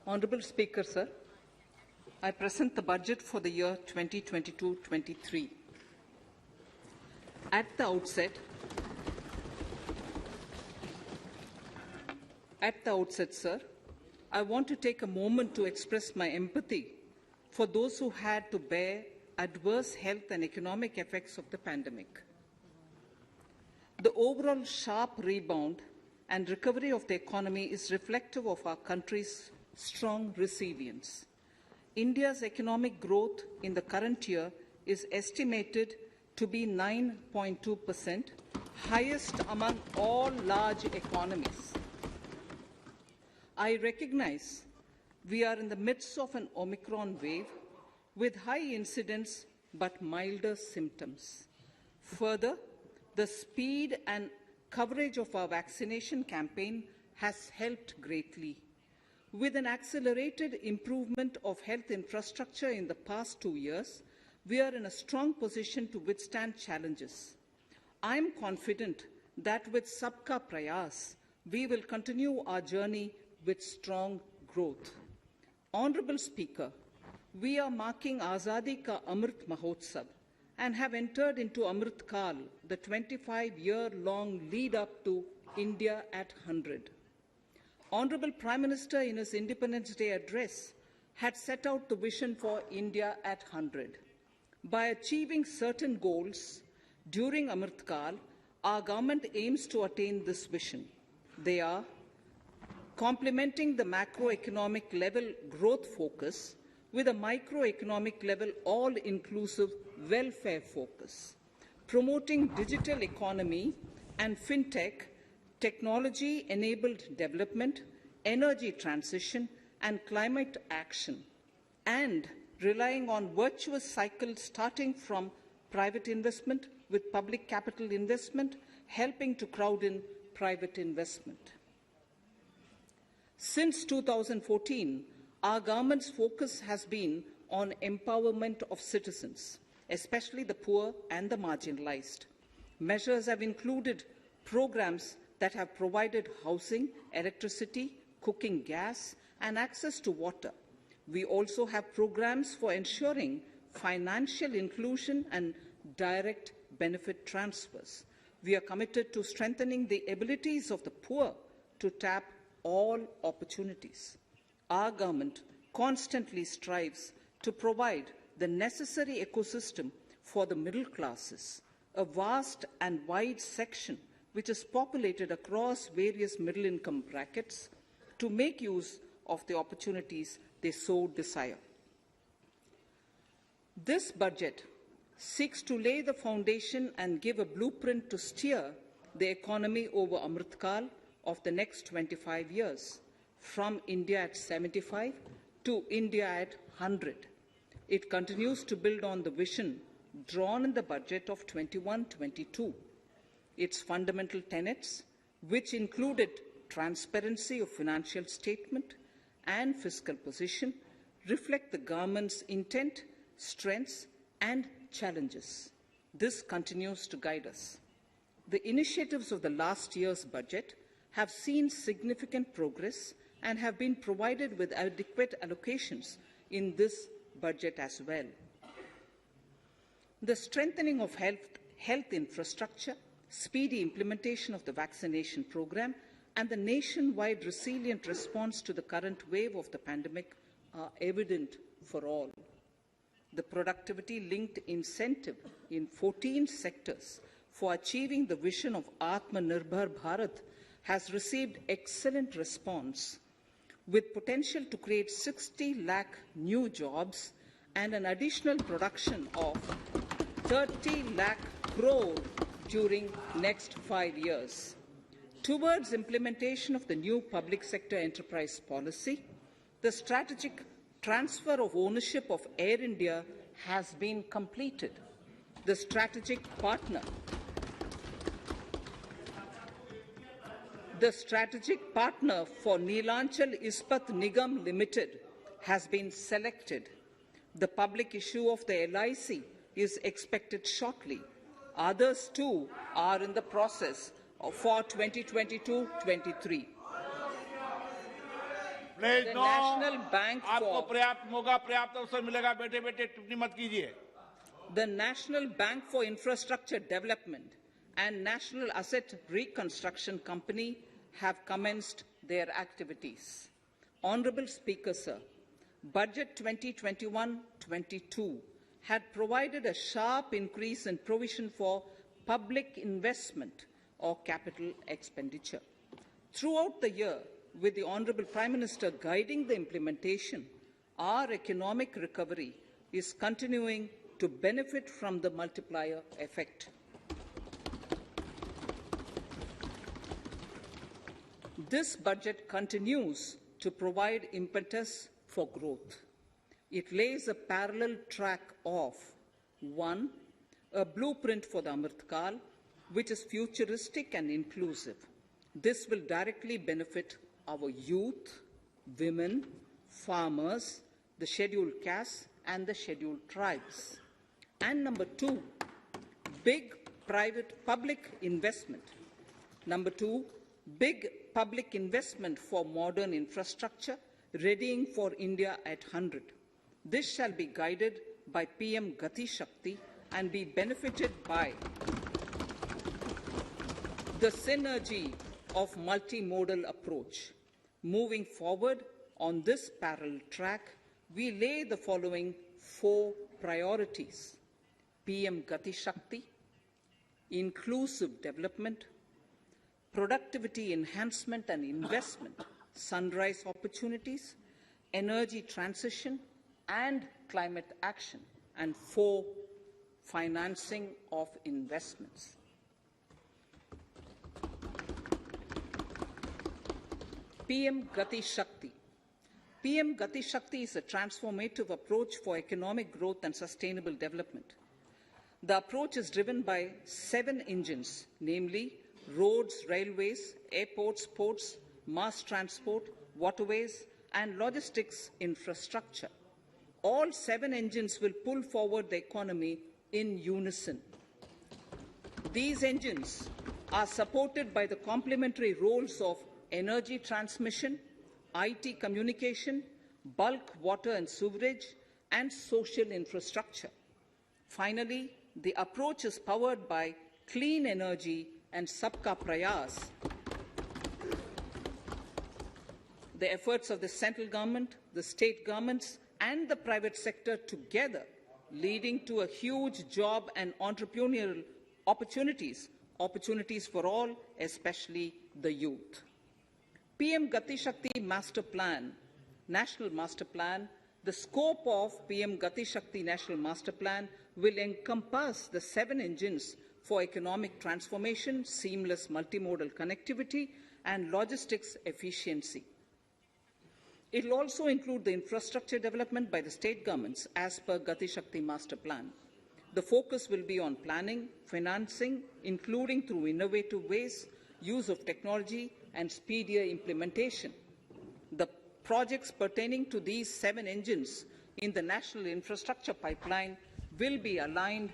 Honourable Speaker, sir, I present the budget for the year 2022-23. At the outset, sir, I want to take a moment to express my empathy for those who had to bear adverse health and economic effects of the pandemic. The overall sharp rebound and recovery of the economy is reflective of our country's strong resilience. India's economic growth in the current year is estimated to be 9.2%, highest among all large economies. I recognize we are in the midst of an Omicron wave with high incidence but milder symptoms. Further, the speed and coverage of our vaccination campaign has helped greatly. With an accelerated improvement of health infrastructure in the past 2 years, we are in a strong position to withstand challenges. I am confident that with Sabka Prayas, we will continue our journey with strong growth. Honourable Speaker, we are marking Azadi Ka Amrit Mahotsav and have entered into Amrit Kal, the 25-year-long lead-up to India at 100. Honourable Prime Minister, in his Independence Day address, had set out the vision for India at 100. By achieving certain goals during Amrit Kal, our government aims to attain this vision. They are complementing the macroeconomic level growth focus with a microeconomic level all-inclusive welfare focus, promoting digital economy and fintech, technology-enabled development, energy transition and climate action, and relying on virtuous cycles starting from private investment with public capital investment, helping to crowd in private investment. Since 2014, our government's focus has been on empowerment of citizens, especially the poor and the marginalized. Measures have included programs that have provided housing, electricity, cooking gas, and access to water. We also have programs for ensuring financial inclusion and direct benefit transfers. We are committed to strengthening the abilities of the poor to tap all opportunities. Our government constantly strives to provide the necessary ecosystem for the middle classes, a vast and wide section which is populated across various middle-income brackets, to make use of the opportunities they so desire. This budget seeks to lay the foundation and give a blueprint to steer the economy over Amrit Kal of the next 25 years, from India at 75 to India at 100. It continues to build on the vision drawn in the budget of 21-22. Its fundamental tenets, which included transparency of financial statement and fiscal position, reflect the government's intent, strengths and challenges. This continues to guide us. The initiatives of the last year's budget have seen significant progress and have been provided with adequate allocations in this budget as well. The strengthening of health infrastructure, speedy implementation of the vaccination program, and the nationwide resilient response to the current wave of the pandemic are evident for all. The productivity-linked incentive in 14 sectors for achieving the vision of Atmanirbhar Bharat has received excellent response, with potential to create 60 lakh new jobs and an additional production of 30 lakh crore during next 5 years. Towards implementation of the new public sector enterprise policy, the strategic transfer of ownership of Air India has been completed. The strategic partner for Neelachal Ispat Nigam Limited has been selected. The public issue of the LIC is expected shortly. Others too are in the process for 2022-23. Please The no. National Bank आपको for पर्याप्त मौका, पर्याप्त अवसर मिलेगा। बेटे बेटे टिप्पणी मत कीजिए। the National Bank for Infrastructure Development and National Asset Reconstruction Company have commenced their activities. Honorable Speaker, sir, Budget 2021-22 had provided a sharp increase in provision for public investment or capital expenditure. Throughout the year, with the Honorable Prime Minister guiding the implementation, our economic recovery is continuing to benefit from the multiplier effect. This budget continues to provide impetus for growth. It lays a parallel track of 1. A blueprint for the Amrit Kal, which is futuristic and inclusive. This will directly benefit our youth, women, farmers, the scheduled castes, and the scheduled tribes. And number 2, big public investment. Number 2, big public investment for modern infrastructure, readying for India at 100. This shall be guided by PM Gati Shakti and be benefited by the synergy of multimodal approach. Moving forward on this parallel track, we lay the following 4 priorities: PM Gati Shakti, inclusive development, productivity enhancement and investment, sunrise opportunities, energy transition, and climate action, and 4, financing of investments. PM Gati Shakti. PM Gati Shakti is a transformative approach for economic growth and sustainable development. The approach is driven by 7 engines, namely roads, railways, airports, ports, mass transport, waterways, and logistics infrastructure. All 7 engines will pull forward the economy in unison. These engines are supported by the complementary roles of energy transmission, IT communication, bulk water and sewerage, and social infrastructure. Finally, the approach is powered by clean energy and Sabka Prayas. The efforts of the central government, the state governments, and the private sector together, leading to a huge job and entrepreneurial opportunities for all, especially the youth. PM Gati Shakti Master Plan, National Master Plan. The scope of PM Gati Shakti National Master Plan will encompass the 7 engines for economic transformation, seamless multimodal connectivity, and logistics efficiency. It will also include the infrastructure development by the state governments as per Gati Shakti Master Plan. The focus will be on planning, financing, including through innovative ways, use of technology, and speedier implementation. The projects pertaining to these 7 engines in the national infrastructure pipeline will be aligned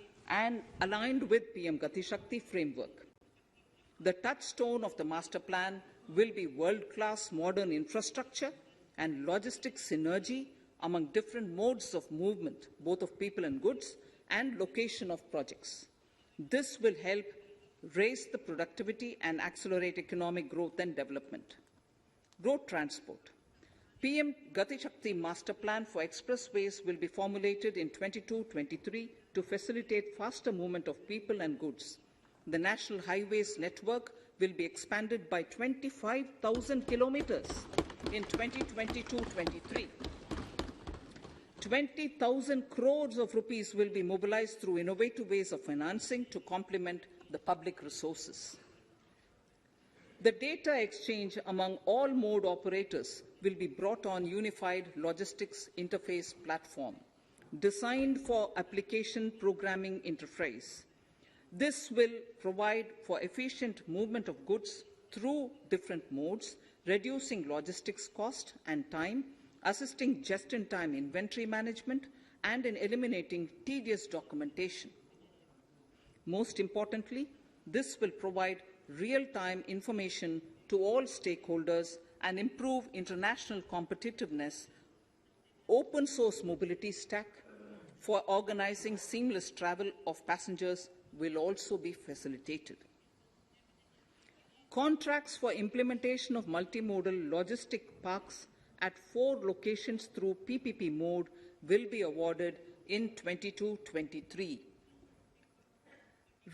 with PM Gati Shakti framework. The touchstone of the master plan will be world-class modern infrastructure and logistics synergy among different modes of movement, both of people and goods, and location of projects. This will help raise the productivity and accelerate economic growth and development. Road transport. PM Gati Shakti Master Plan for expressways will be formulated in 22-23 to facilitate faster movement of people and goods. The National Highways network will be expanded by 25,000 kilometers in 2022-23. 20,000 crores of rupees will be mobilized through innovative ways of financing to complement the public resources. The data exchange among all mode operators will be brought on unified logistics interface platform designed for application programming interface. This will provide for efficient movement of goods through different modes, reducing logistics cost and time, assisting just-in-time inventory management, and in eliminating tedious documentation. Most importantly, this will provide real-time information to all stakeholders and improve international competitiveness, open source mobility stack for organizing seamless travel of passengers will also be facilitated. Contracts for implementation of multimodal logistic parks at 4 locations through PPP mode will be awarded in 22-23.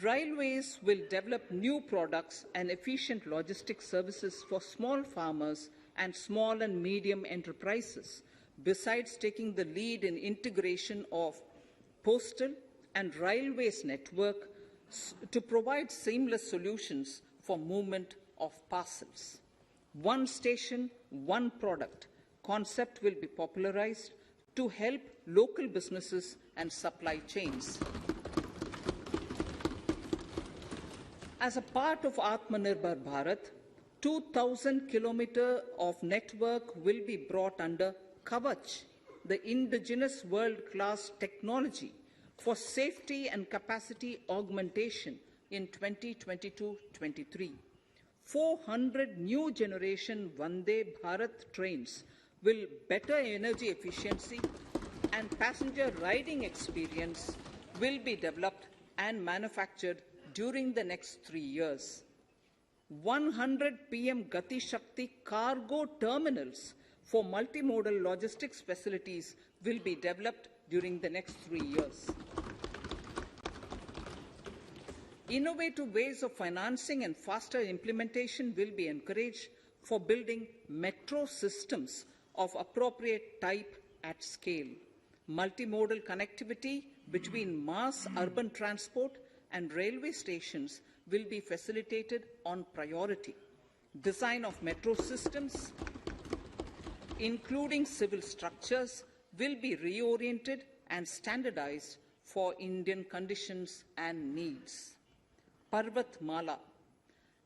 Railways will develop new products and efficient logistics services for small farmers and small and medium enterprises, besides taking the lead in integration of postal and railways network to provide seamless solutions for movement of parcels. One station, one product concept will be popularized to help local businesses and supply chains. As a part of Atmanirbhar Bharat, 2,000 kilometers of network will be brought under Kavach, the indigenous world-class technology for safety and capacity augmentation in 2022-23. 400 new generation Vande Bharat trains will better energy efficiency and passenger riding experience will be developed and manufactured during the next 3 years. 100 PM Gati Shakti cargo terminals for multimodal logistics facilities will be developed during the next 3 years. Innovative ways of financing and faster implementation will be encouraged for building metro systems of appropriate type at scale. Multimodal connectivity between mass urban transport and railway stations will be facilitated on priority. Design of metro systems, including civil structures, will be reoriented and standardized for Indian conditions and needs. Parvat Mala,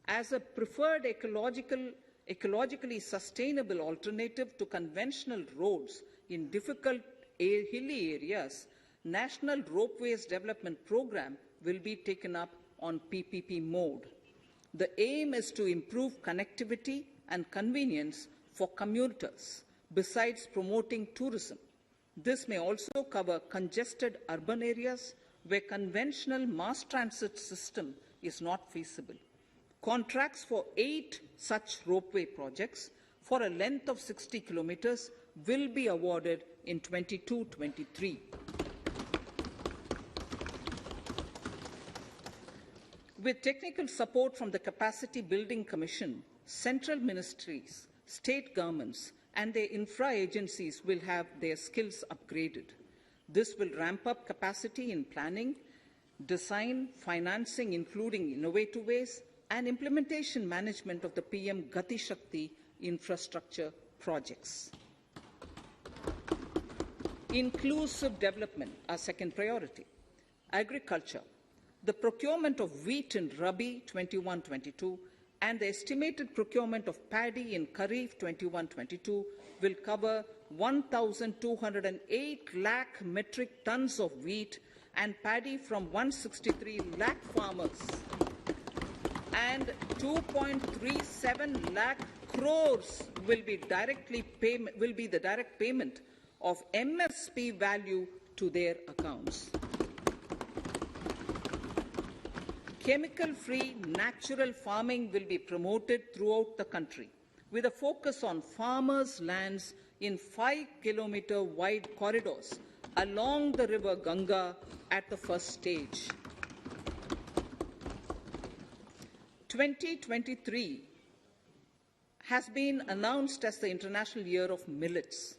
as a preferred ecologically sustainable alternative to conventional roads in difficult hilly areas, National Ropeways Development Program will be taken up on PPP mode. The aim is to improve connectivity and convenience for commuters, besides promoting tourism. This may also cover congested urban areas where conventional mass transit system is not feasible. Contracts for 8 such ropeway projects for a length of 60 kilometers will be awarded in 22-23. With technical support from the Capacity Building Commission, central ministries, state governments, and their infra agencies will have their skills upgraded. This will ramp up capacity in planning, design, financing, including innovative ways, and implementation management of the PM Gati Shakti infrastructure projects. Inclusive development, our second priority. Agriculture. The procurement of wheat in Rabi 21-22 and the estimated procurement of paddy in Kharif 21-22 will cover 1,208 lakh metric tons of wheat and paddy from 163 lakh farmers, and 2.37 lakh crores will be the direct payment of MSP value to their accounts. Chemical-free natural farming will be promoted throughout the country, with a focus on farmers' lands in 5-kilometer wide corridors along the river Ganga at the first stage. 2023 has been announced as the International Year of Millets.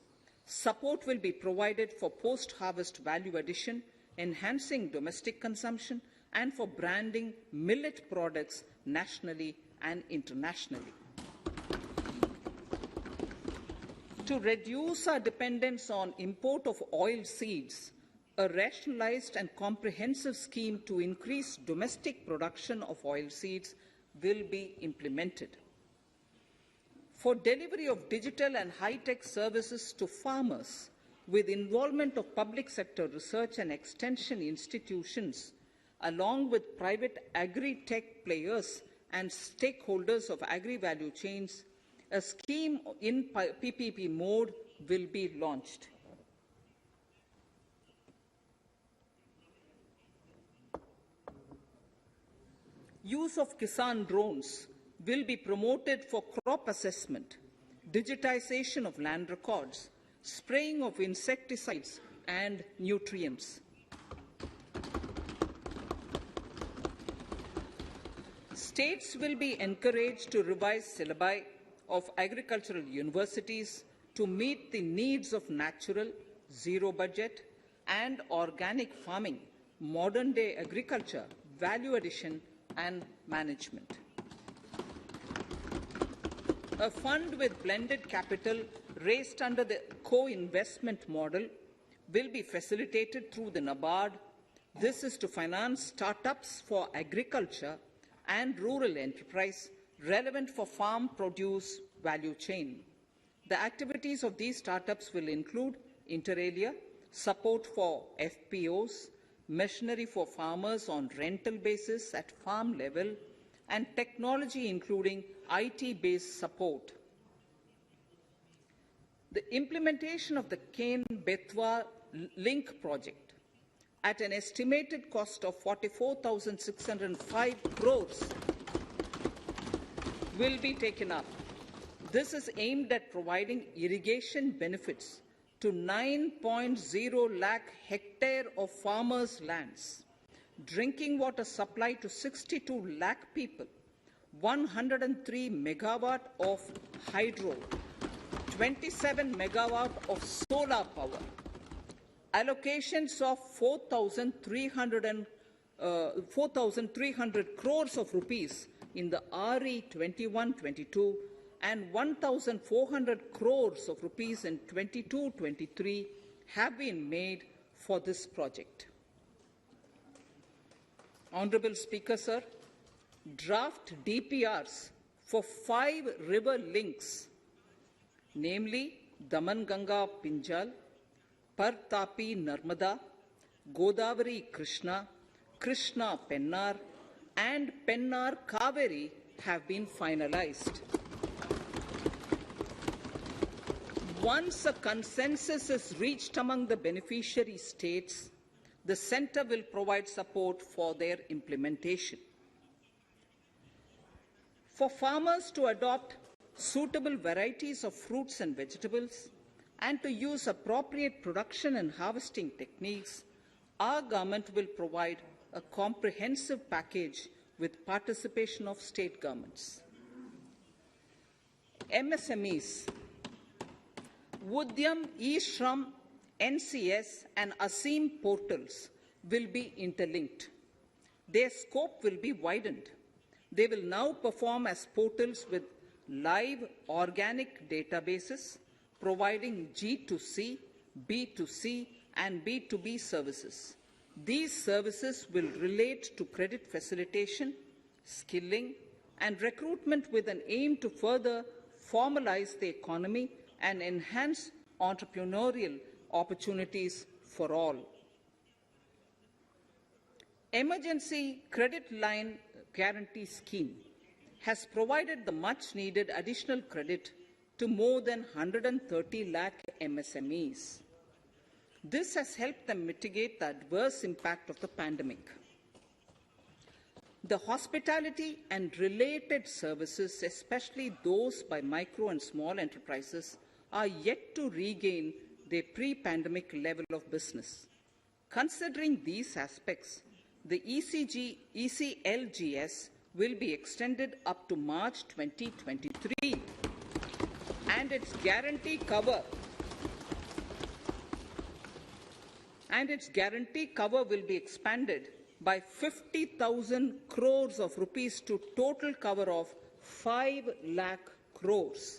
Support will be provided for post-harvest value addition, enhancing domestic consumption, and for branding millet products nationally and internationally. To reduce our dependence on import of oil seeds, a rationalized and comprehensive scheme to increase domestic production of oil seeds will be implemented. For delivery of digital and high-tech services to farmers, with involvement of public sector research and extension institutions, along with private agri-tech players and stakeholders of agri-value chains, A scheme in PPP mode will be launched. Use of Kisan drones will be promoted for crop assessment, digitization of land records, spraying of insecticides and nutrients. States will be encouraged to revise syllabi of agricultural universities to meet the needs of natural, zero budget and organic farming, modern day agriculture, value addition and management. A fund with blended capital raised under the co-investment model will be facilitated through the NABARD. This is to finance startups for agriculture and rural enterprise relevant for farm produce value chain. The activities of these startups will include, inter alia, support for FPOs, machinery for farmers on rental basis at farm level, and technology including IT-based support. The implementation of the Ken-Betwa link project at an estimated cost of 44,605 crores will be taken up. This is aimed at providing irrigation benefits to 9.0 lakh hectare of farmers' lands, drinking water supply to 62 lakh people, 103 megawatt of hydro, 27 megawatt of solar power, allocations of 4,300 crores of rupees in the RE 21-22 and 1,400 crores of rupees in 22-23 have been made for this project. Honorable Speaker, sir, draft DPRs for 5 river links, namely Daman-Ganga Pinjal, Par-Tapi Narmada, Godavari Krishna, Krishna Pennar, and Pennar Kaveri have been finalized. Once a consensus is reached among the beneficiary states, the Centre will provide support for their implementation. For farmers to adopt suitable varieties of fruits and vegetables and to use appropriate production and harvesting techniques, our government will provide a comprehensive package with participation of state governments. MSMEs, Udyam, eShram, NCS and ASEEM portals will be interlinked. Their scope will be widened. They will now perform as portals with live organic databases, providing G2C, B2C and B2B services. These services will relate to credit facilitation, skilling and recruitment with an aim to further formalize the economy and enhance entrepreneurial opportunities for all. Emergency Credit Line Guarantee Scheme has provided the much-needed additional credit to more than 130 lakh MSMEs. This has helped them mitigate the adverse impact of the pandemic. The hospitality and related services, especially those by micro and small enterprises, are yet to regain their pre-pandemic level of business. Considering these aspects, the ECLGS will be extended up to March 2023, and its guarantee cover will be expanded by 50,000 crores of rupees to total cover of 5 lakh crores.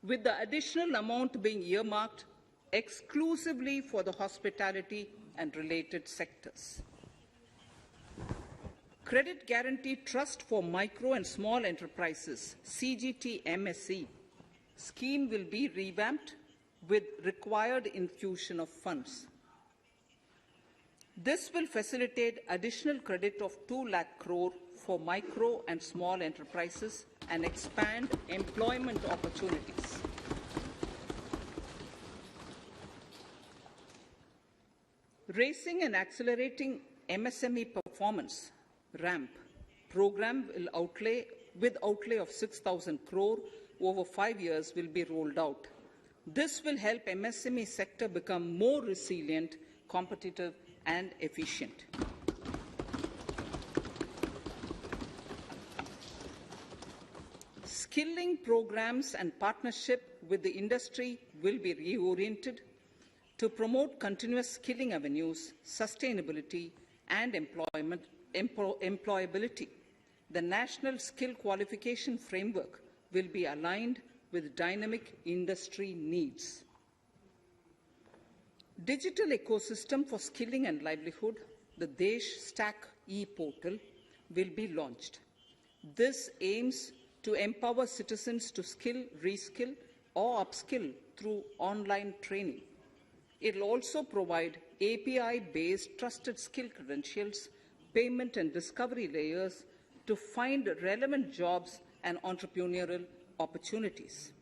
With the additional amount being earmarked exclusively for the hospitality and related sectors. Credit Guarantee Trust for Micro and Small Enterprises, CGT-MSE, scheme will be revamped with required infusion of funds. This will facilitate additional credit of 2 lakh crore for micro and small enterprises and expand employment opportunities. Raising and accelerating MSME performance ramp program with outlay of 6,000 crore over 5 years will be rolled out. This will help MSME sector become more resilient, competitive and efficient. Skilling programs and partnership with the industry will be reoriented to promote continuous skilling avenues, sustainability and employability. The National Skill Qualification Framework will be aligned with dynamic industry needs. Digital ecosystem for skilling and livelihood, the Desh Stack e-portal, will be launched. This aims to empower citizens to skill, reskill or upskill through online training. It will also provide API-based trusted skill credentials, payment and discovery layers to find relevant jobs and entrepreneurial opportunities.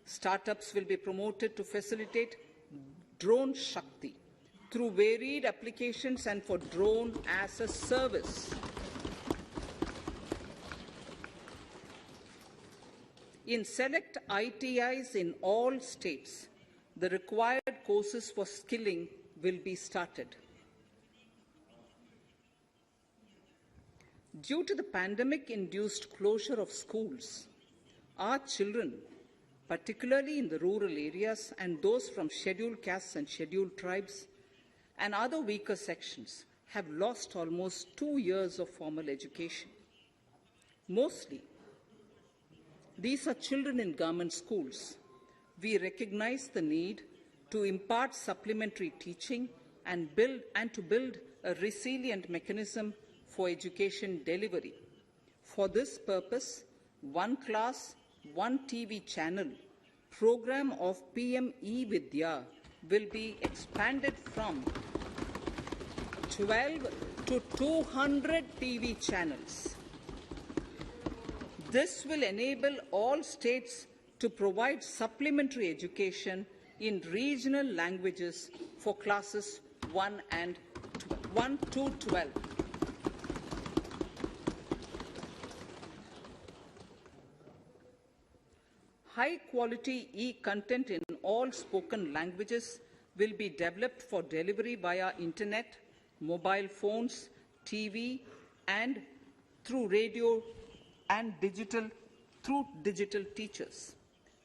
Startups will be promoted to facilitate Drone Shakti through varied applications and for drone as a service. In select ITIs in all states, the required courses for skilling will be started. Due to the pandemic-induced closure of schools, our children, particularly in the rural areas and those from scheduled castes and scheduled tribes and other weaker sections, have lost almost 2 years of formal education. Mostly, these are children in government schools. We recognize the need to impart supplementary teaching and to build a resilient mechanism for education delivery. For this purpose, One Class, One TV channel program of PM eVidya will be expanded from 12 to 200 TV channels. This will enable all states to provide supplementary education in regional languages for classes 1 to 12. High-quality e-content in all spoken languages will be developed for delivery via internet, mobile phones, TV, and through radio and through digital teachers.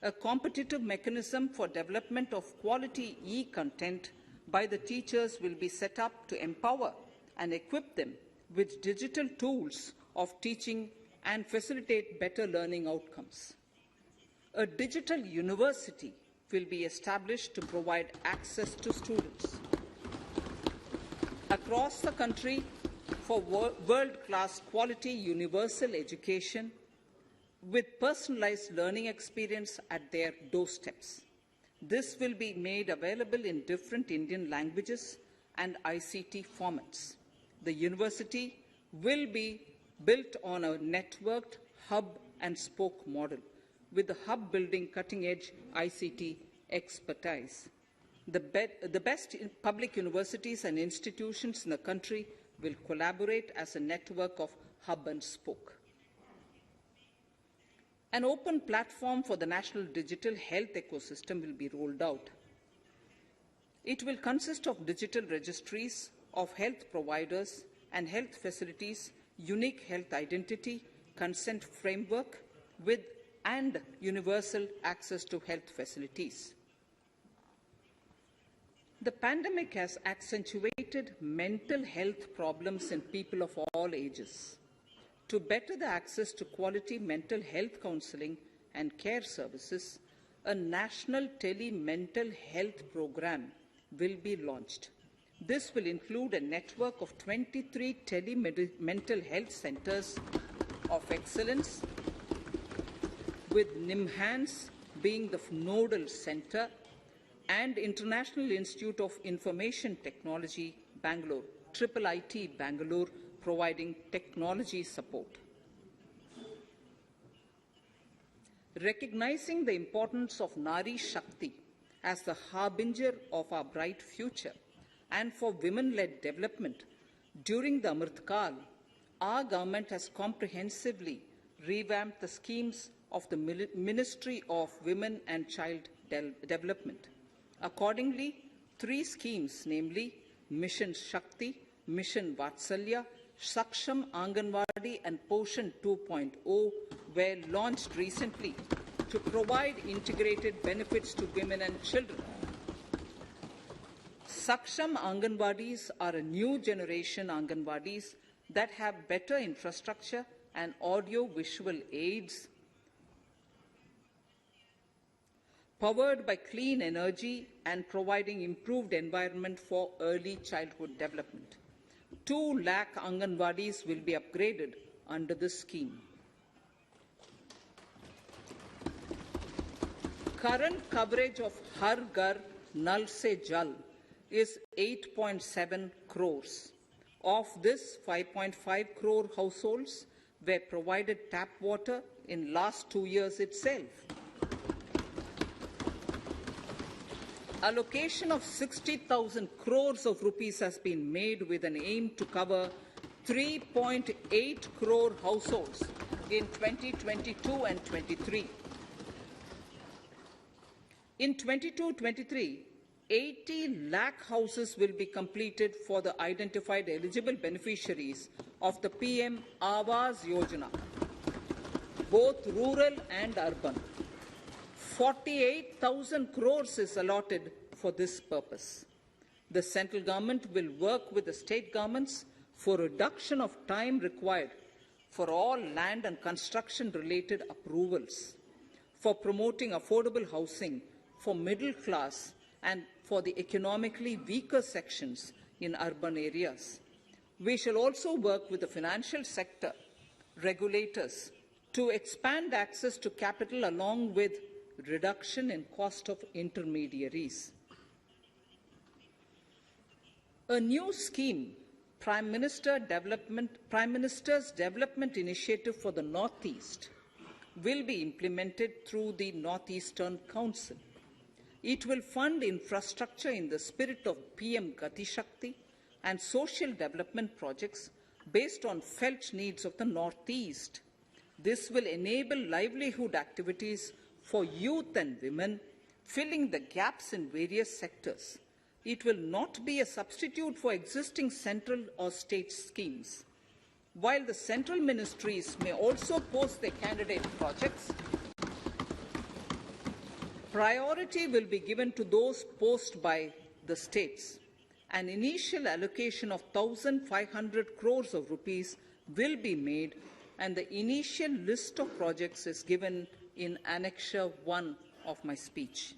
A competitive mechanism for development of quality e-content by the teachers will be set up to empower and equip them with digital tools of teaching and facilitate better learning outcomes. A digital university will be established to provide access to students across the country for world-class quality universal education with personalized learning experience at their doorsteps. This will be made available in different Indian languages and ICT formats. The university will be built on a networked hub and spoke model, with the hub building cutting-edge ICT expertise. The best public universities and institutions in the country will collaborate as a network of hub and spoke. An open platform for the national digital health ecosystem will be rolled out. It will consist of digital registries of health providers and health facilities, unique health identity, consent framework, and universal access to health facilities. The pandemic has accentuated mental health problems in people of all ages. To better the access to quality mental health counseling and care services, a national tele-mental health program will be launched. This will include a network of 23 tele-mental health centers of excellence, with NIMHANS being the nodal center and International Institute of Information Technology, Bangalore, IIT Bangalore, providing technology support. Recognizing the importance of Nari Shakti as the harbinger of our bright future and for women-led development, during the Amrit Kal, our government has comprehensively revamped the schemes of the Ministry of Women and Child Development. Accordingly, 3 schemes, namely Mission Shakti, Mission Vatsalya, Saksham Anganwadi and Poshan 2.0 were launched recently to provide integrated benefits to women and children. Saksham Anganwadis are a new generation Anganwadis that have better infrastructure and audio-visual aids, powered by clean energy and providing improved environment for early childhood development. 2 lakh Anganwadis will be upgraded under this scheme. Current coverage of Har Ghar Nal Se Jal is 8.7 crores. Of this, 5.5 crore households were provided tap water in last 2 years itself. Allocation of 60,000 crores of rupees has been made with an aim to cover 3.8 crore households in 2022 and 23. In 22-23, 80 lakh houses will be completed for the identified eligible beneficiaries of the PM Awas Yojana, both rural and urban. 48,000 crores is allotted for this purpose. The central government will work with the state governments for reduction of time required for all land and construction-related approvals, for promoting affordable housing for middle class and for the economically weaker sections in urban areas. We shall also work with the financial sector, regulators, to expand access to capital along with reduction in cost of intermediaries. A new scheme, Prime Minister's Development Initiative for the Northeast, will be implemented through the Northeastern Council. It will fund infrastructure in the spirit of PM Gati Shakti and social development projects based on felt needs of the Northeast. This will enable livelihood activities for youth and women, filling the gaps in various sectors. It will not be a substitute for existing central or state schemes. While the central ministries may also post their candidate projects, priority will be given to those posted by the states. An initial allocation of 1,500 crores of rupees will be made, and the initial list of projects is given in Annexure 1 of my speech.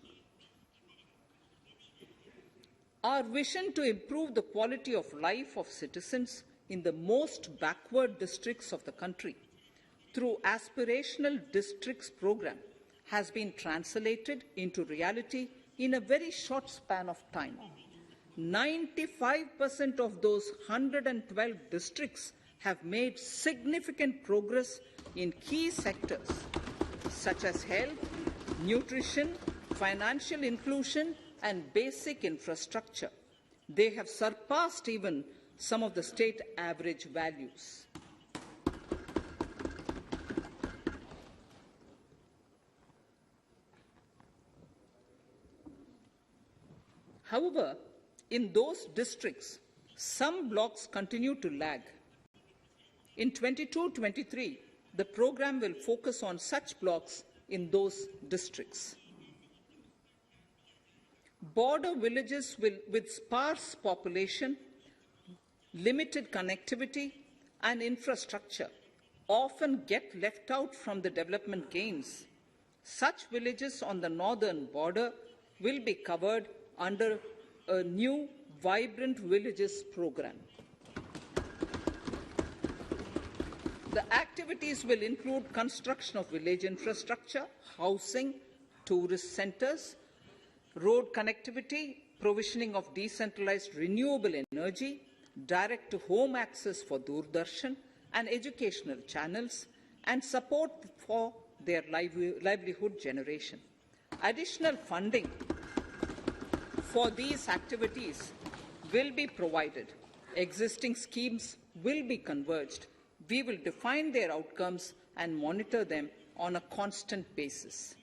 Our vision to improve the quality of life of citizens in the most backward districts of the country through Aspirational Districts program has been translated into reality in a very short span of time. 95% of those 112 districts have made significant progress in key sectors such as health, nutrition, financial inclusion, and basic infrastructure. They have surpassed even some of the state average values. However, in those districts, some blocks continue to lag. In 22-23, the program will focus on such blocks in those districts. Border villages with sparse population, limited connectivity, and infrastructure often get left out from the development gains. Such villages on the northern border will be covered under a new Vibrant Villages program. The activities will include construction of village infrastructure, housing, tourist centers, road connectivity, provisioning of decentralized renewable energy, direct-to-home access for Doordarshan and educational channels, and support for their livelihood generation. Additional funding for these activities will be provided. Existing schemes will be converged. We will define their outcomes and monitor them on a constant basis.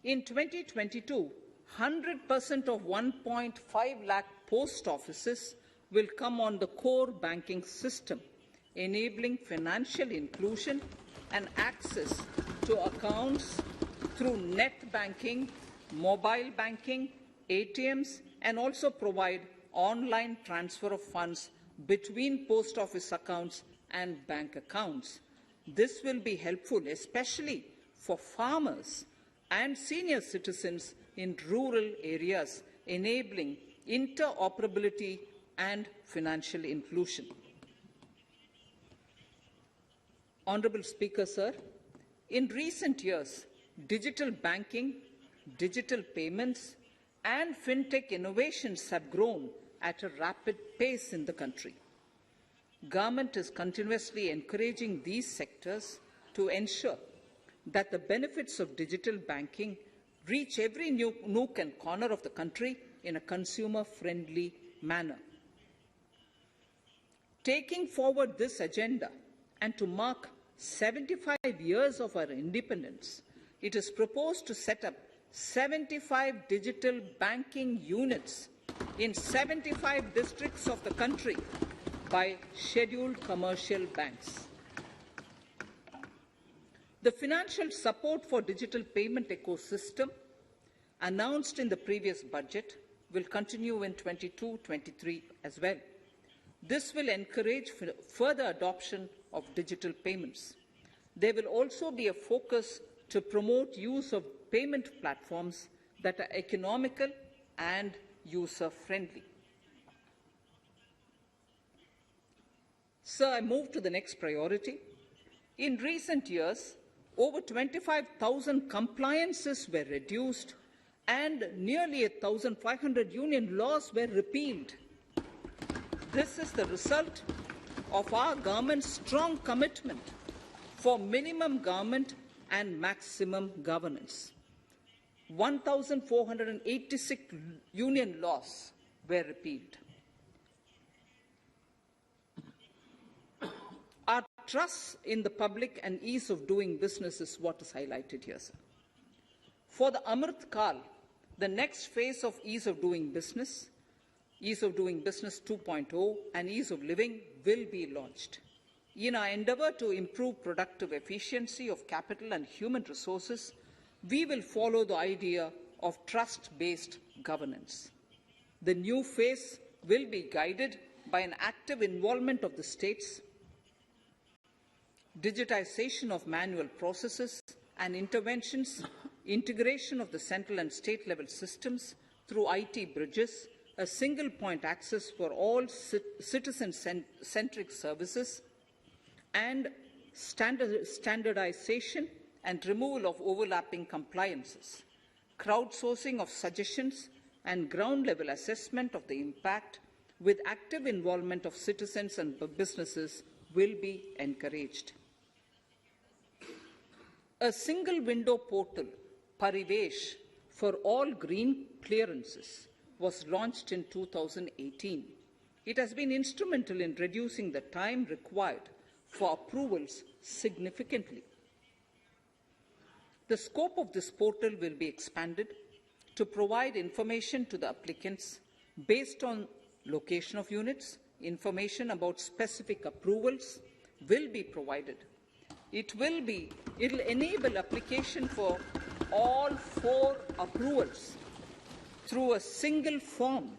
In 2022, 100% of 1.5 lakh post offices will come on the core banking system, enabling financial inclusion and access to accounts through net banking, mobile banking, ATMs, and also provide online transfer of funds between post office accounts and bank accounts. This will be helpful, especially for farmers and senior citizens in rural areas, enabling interoperability and financial inclusion. Honourable Speaker, sir, in recent years, digital banking, digital payments, and fintech innovations have grown at a rapid pace in the country. Government is continuously encouraging these sectors to ensure that the benefits of digital banking reach every nook and corner of the country in a consumer-friendly manner. Taking forward this agenda and to mark 75 years of our independence, it is proposed to set up 75 digital banking units in 75 districts of the country by scheduled commercial banks. The financial support for digital payment ecosystem announced in the previous budget will continue in 22-23 as well. This will encourage further adoption of digital payments. There will also be a focus to promote use of payment platforms that are economical and user-friendly. Sir, I move to the next priority. In recent years, over 25,000 compliances were reduced and nearly 1,500 union laws were repealed. This is the result of our government's strong commitment for minimum government and maximum governance. 1,486 union laws were repealed. Our trust in the public and ease of doing business is what is highlighted here, sir. For the Amrit Kal, the next phase of ease of doing business 2.0 and ease of living will be launched. In our endeavour to improve productive efficiency of capital and human resources, we will follow the idea of trust-based governance. The new phase will be guided by an active involvement of the states, digitization of manual processes and interventions, integration of the central and state-level systems through IT bridges, a single-point access for all citizen-centric services, and standardization and removal of overlapping compliances. Crowdsourcing of suggestions and ground-level assessment of the impact with active involvement of citizens and businesses will be encouraged. A single-window portal, Parivesh, for all green clearances was launched in 2018. It has been instrumental in reducing the time required for approvals significantly. The scope of this portal will be expanded to provide information to the applicants based on location of units. Information about specific approvals will be provided. It will enable application for all 4 approvals through a single form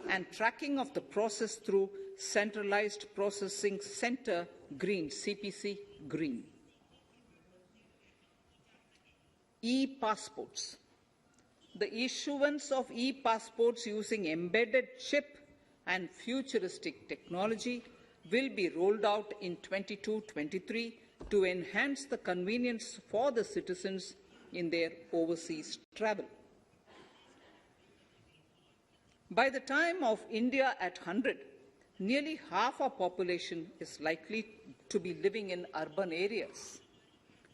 and tracking of the process through Centralized Processing Center Green, CPC Green. E-passports. The issuance of e-passports using embedded chip and futuristic technology will be rolled out in 22-23 to enhance the convenience for the citizens in their overseas travel. By the time of India at 100, nearly half our population is likely to be living in urban areas.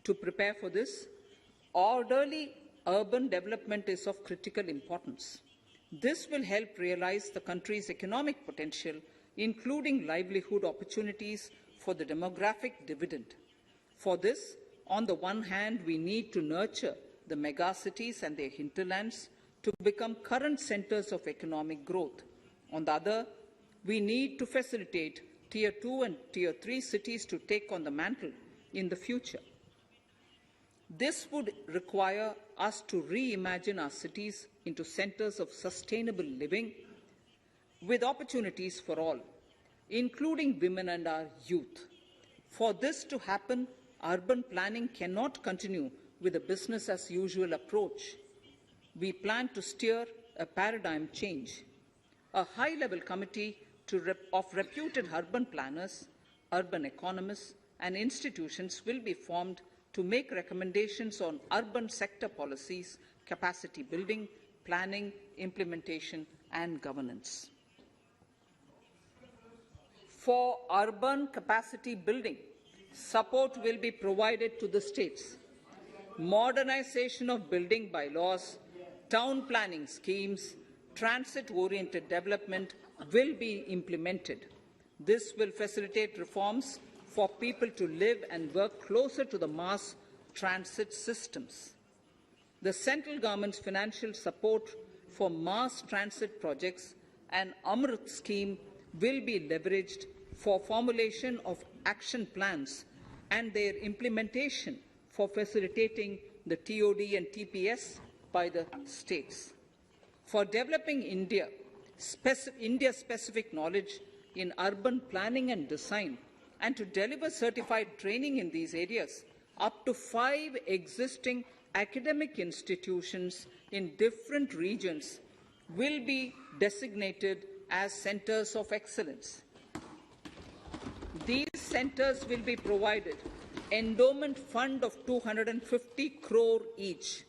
To prepare for this, orderly urban development is of critical importance. This will help realize the country's economic potential, including livelihood opportunities for the demographic dividend. For this, on the one hand, we need to nurture the megacities and their hinterlands to become current centers of economic growth. On the other, we need to facilitate Tier 2 and Tier 3 cities to take on the mantle in the future. This would require us to reimagine our cities into centers of sustainable living with opportunities for all, including women and our youth. For this to happen, urban planning cannot continue with a business-as-usual approach. We plan to steer a paradigm change. A high-level committee of reputed urban planners, urban economists, and institutions will be formed to make recommendations on urban sector policies, capacity building, planning, implementation, and governance. For urban capacity building, support will be provided to the states. Modernization of building bylaws, town planning schemes, transit-oriented development will be implemented. This will facilitate reforms for people to live and work closer to the mass transit systems. The central government's financial support for mass transit projects and Amrit scheme will be leveraged for formulation of action plans and their implementation for facilitating the TOD and TPS by the states. For developing India-specific knowledge in urban planning and design, and to deliver certified training in these areas, up to 5 existing academic institutions in different regions will be designated as centers of excellence. These centers will be provided endowment fund of 250 crore each.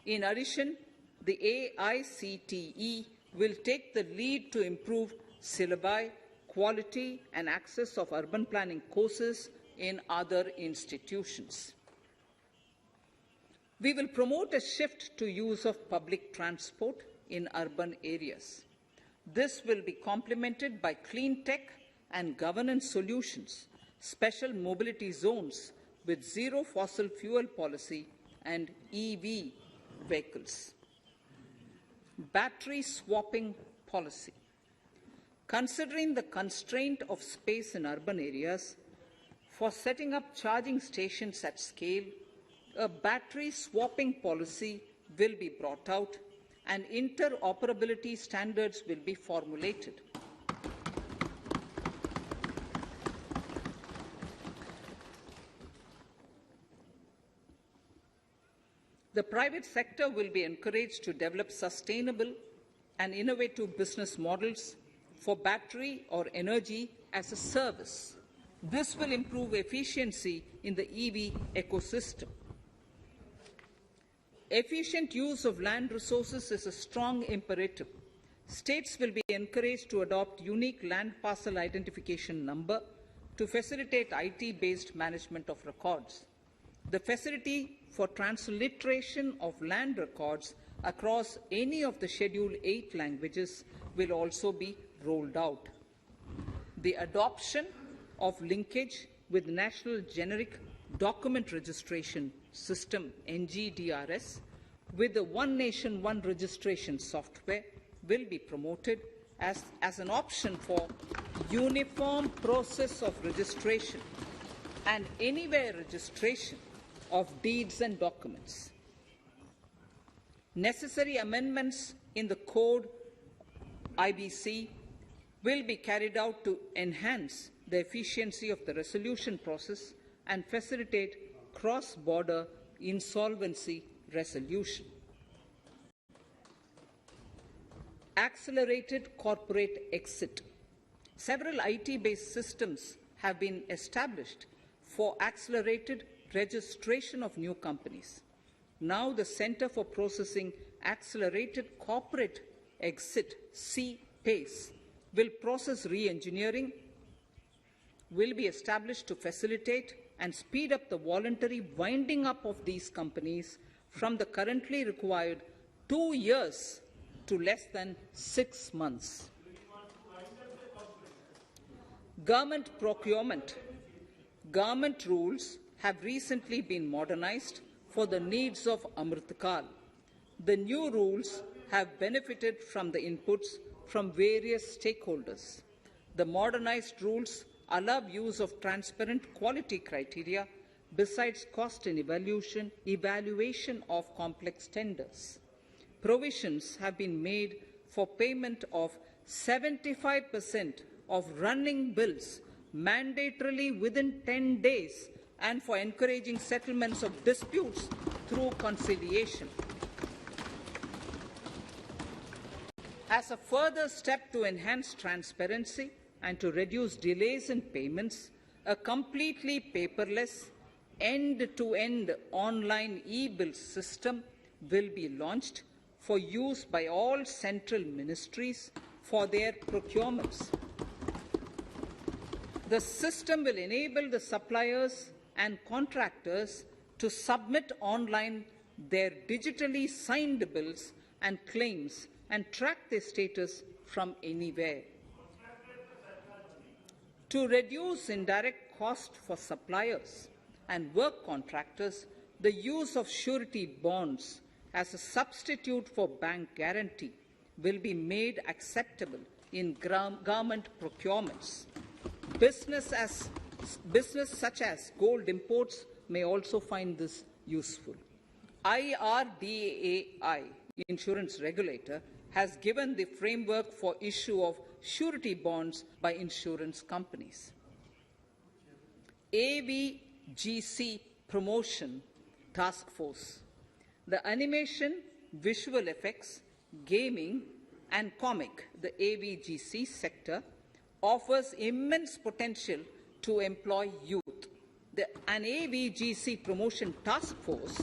In addition, the AICTE will take the lead to improve syllabi, quality and access of urban planning courses in other institutions. We will promote a shift to use of public transport in urban areas. This will be complemented by clean tech and governance solutions, special mobility zones with zero fossil fuel policy and EV vehicles. Battery swapping policy. Considering the constraint of space in urban areas, for setting up charging stations at scale, a battery swapping policy will be brought out and interoperability standards will be formulated. The private sector will be encouraged to develop sustainable and innovative business models for battery or energy as a service. This will improve efficiency in the EV ecosystem. Efficient use of land resources is a strong imperative. States will be encouraged to adopt unique land parcel identification number to facilitate IT-based management of records. The facility for transliteration of land records across any of the Schedule 8 languages will also be rolled out. The adoption of linkage with National Generic Document Registration System (NGDRS) with the One Nation, One Registration software will be promoted as an option for uniform process of registration and anywhere registration of deeds and documents. Necessary amendments in the Code IBC will be carried out to enhance the efficiency of the resolution process and facilitate cross-border insolvency resolution. Accelerated corporate exit. Several IT-based systems have been established for accelerated registration of new companies. Now the Center for Processing Accelerated Corporate exit C PACE will process re-engineering will be established to facilitate and speed up the voluntary winding up of these companies from the currently required 2 years to less than 6 months. Government procurement. Government rules have recently been modernized for the needs of Amritkal. The new rules have benefited from the inputs from various stakeholders. The modernized rules allow use of transparent quality criteria besides cost and evaluation of complex tenders. Provisions have been made for payment of 75% of running bills mandatorily within 10 days and for encouraging settlements of disputes through conciliation. As a further step to enhance transparency and to reduce delays in payments, a completely paperless, end-to-end online e-bill system will be launched for use by all central ministries for their procurements. The system will enable the suppliers and contractors to submit online their digitally signed bills and claims and track their status from anywhere. To reduce indirect cost for suppliers and work contractors, the use of surety bonds as a substitute for bank guarantee will be made acceptable in government procurements. Business such as gold imports may also find this useful. IRDAI, insurance regulator, has given the framework for issue of surety bonds by insurance companies. AVGC Promotion Task Force. The animation, visual effects, gaming and comic, the AVGC sector, offers immense potential to employ youth. An AVGC Promotion Task Force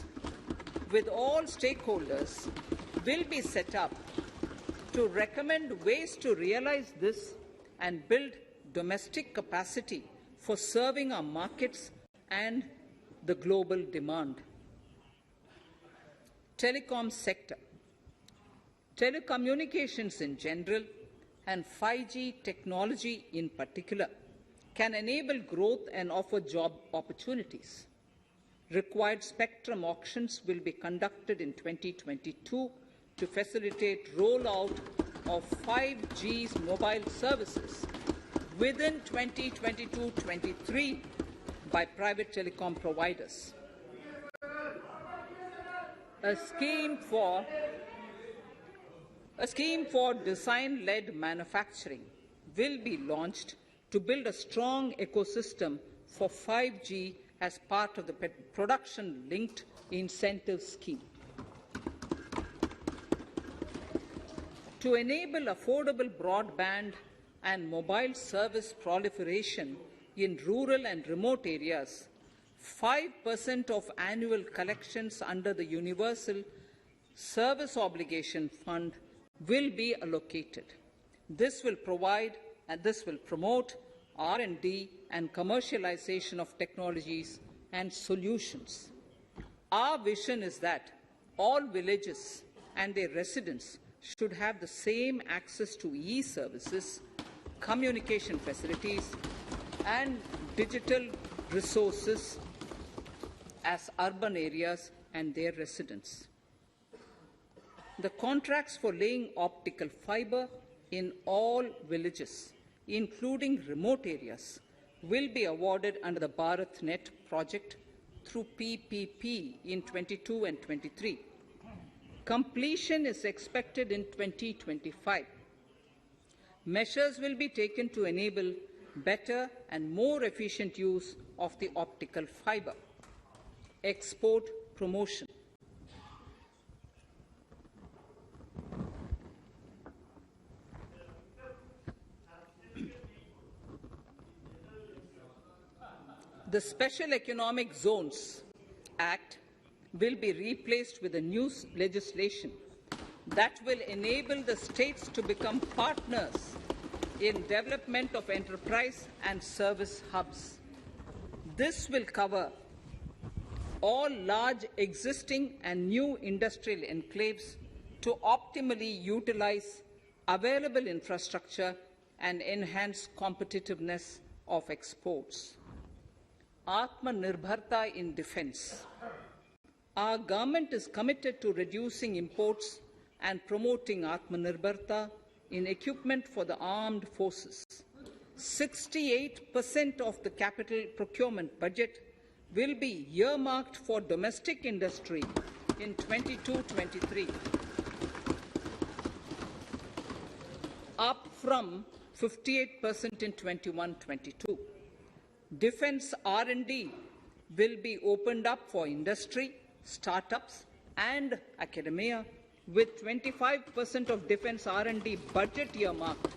with all stakeholders will be set up to recommend ways to realize this and build domestic capacity for serving our markets and the global demand. Telecom sector. Telecommunications in general and 5G technology in particular can enable growth and offer job opportunities. Required spectrum auctions will be conducted in 2022 to facilitate rollout of 5G's mobile services within 2022-23 by private telecom providers. A scheme for design-led manufacturing will be launched to build a strong ecosystem for 5G as part of the production-linked incentive scheme. To enable affordable broadband and mobile service proliferation in rural and remote areas, 5% of annual collections under the Universal Service Obligation Fund will be allocated. This will promote R&D and commercialization of technologies and solutions. Our vision is that all villages and their residents should have the same access to e-services, communication facilities, and digital resources as urban areas and their residents. The contracts for laying optical fiber in all villages, including remote areas, will be awarded under the BharatNet project through PPP in 22 and 23. Completion is expected in 2025. Measures will be taken to enable better and more efficient use of the optical fiber. Export promotion. The Special Economic Zones Act will be replaced with a new legislation that will enable the states to become partners in development of enterprise and service hubs. This will cover all large existing and new industrial enclaves to optimally utilize available infrastructure and enhance competitiveness of exports. Atmanirbharta in defense. Our government is committed to reducing imports and promoting Atmanirbharta in equipment for the armed forces. 68% of the capital procurement budget will be earmarked for domestic industry in 22-23, up from 58% in 21-22. Defense R&D will be opened up for industry, startups and academia, with 25% of defense R&D budget earmarked.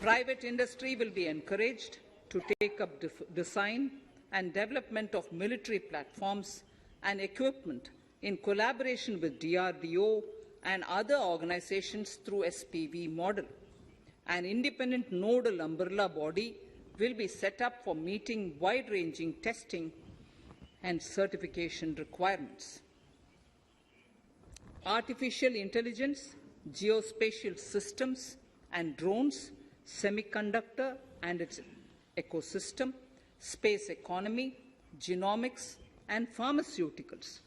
Private industry will be encouraged to take up design and development of military platforms and equipment in collaboration with DRDO and other organizations through SPV model. An independent nodal umbrella body will be set up for meeting wide-ranging testing and certification requirements. Artificial intelligence, geospatial systems and drones, semiconductor and its ecosystem, space economy, genomics and pharmaceuticals,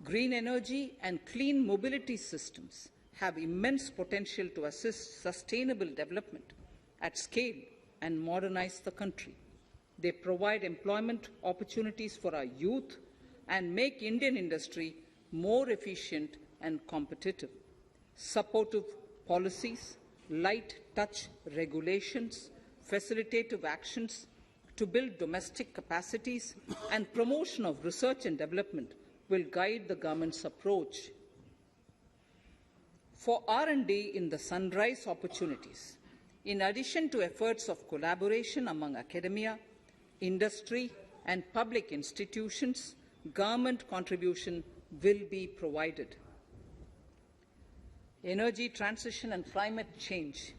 green energy and clean mobility systems have immense potential to assist sustainable development at scale and modernize the country. They provide employment opportunities for our youth and make Indian industry more efficient and competitive. Supportive policies, light touch regulations, facilitative actions to build domestic capacities and promotion of research and development will guide the government's approach. For R&D in the sunrise opportunities, in addition to efforts of collaboration among academia, industry and public institutions, government contribution will be provided. Energy transition and climate change.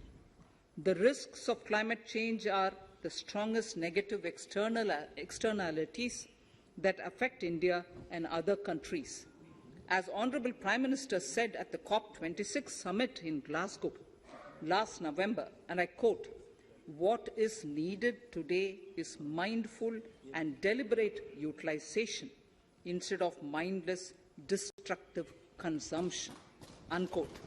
The risks of climate change are the strongest negative externalities that affect India and other countries. As Honourable Prime Minister said at the COP26 summit in Glasgow last November, and I quote, "What is needed today is mindful and deliberate utilization instead of mindless, destructive consumption," unquote.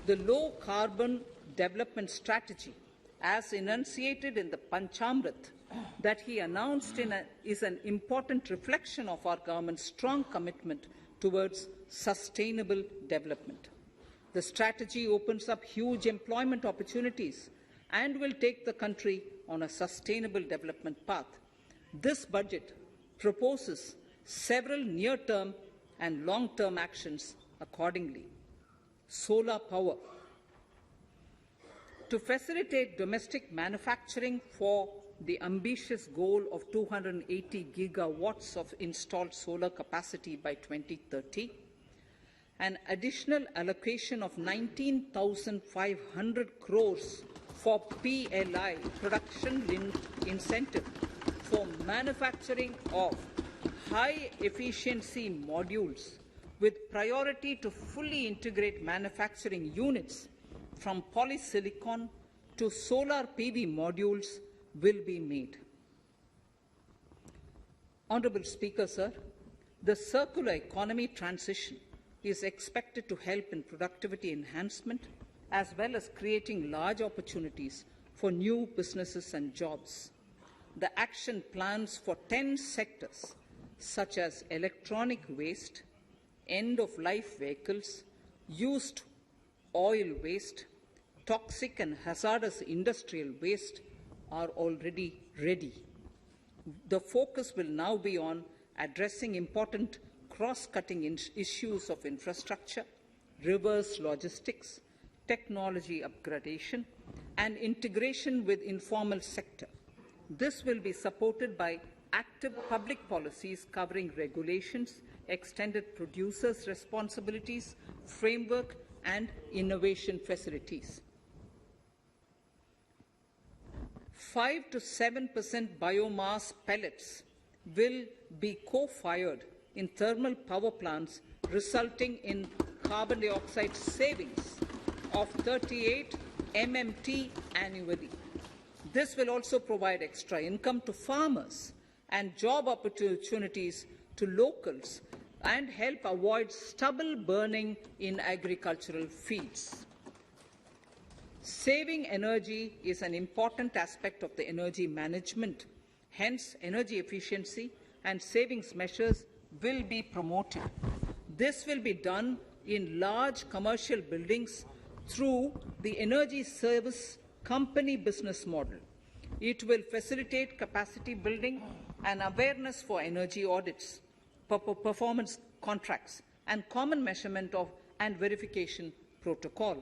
The low-carbon development strategy, as enunciated in the Panchamrit that he announced is an important reflection of our government's strong commitment towards sustainable development. The strategy opens up huge employment opportunities and will take the country on a sustainable development path. This budget proposes several near-term and long-term actions accordingly. Solar power. To facilitate domestic manufacturing for the ambitious goal of 280 gigawatts of installed solar capacity by 2030, an additional allocation of 19,500 crores for PLI, production-linked incentive, for manufacturing of high-efficiency modules with priority to fully integrate manufacturing units from polysilicon to solar PV modules will be made. Honourable Speaker, sir, the circular economy transition is expected to help in productivity enhancement as well as creating large opportunities for new businesses and jobs. The action plans for 10 sectors such as electronic waste, end-of-life vehicles, used oil waste, toxic and hazardous industrial waste are already ready. The focus will now be on addressing important cross-cutting issues of infrastructure, reverse logistics, technology upgradation, and integration with informal sector. This will be supported by active public policies covering regulations, extended producers' responsibilities framework and innovation facilities. 5 to 7% biomass pellets will be co-fired in thermal power plants, resulting in carbon dioxide savings of 38 MMT annually. This will also provide extra income to farmers and job opportunities to locals and help avoid stubble burning in agricultural fields. Saving energy is an important aspect of the energy management. Hence, energy efficiency and savings measures will be promoted. This will be done in large commercial buildings through the energy service company business model. It will facilitate capacity building and awareness for energy audits, performance contracts, and common measurement of and verification protocol.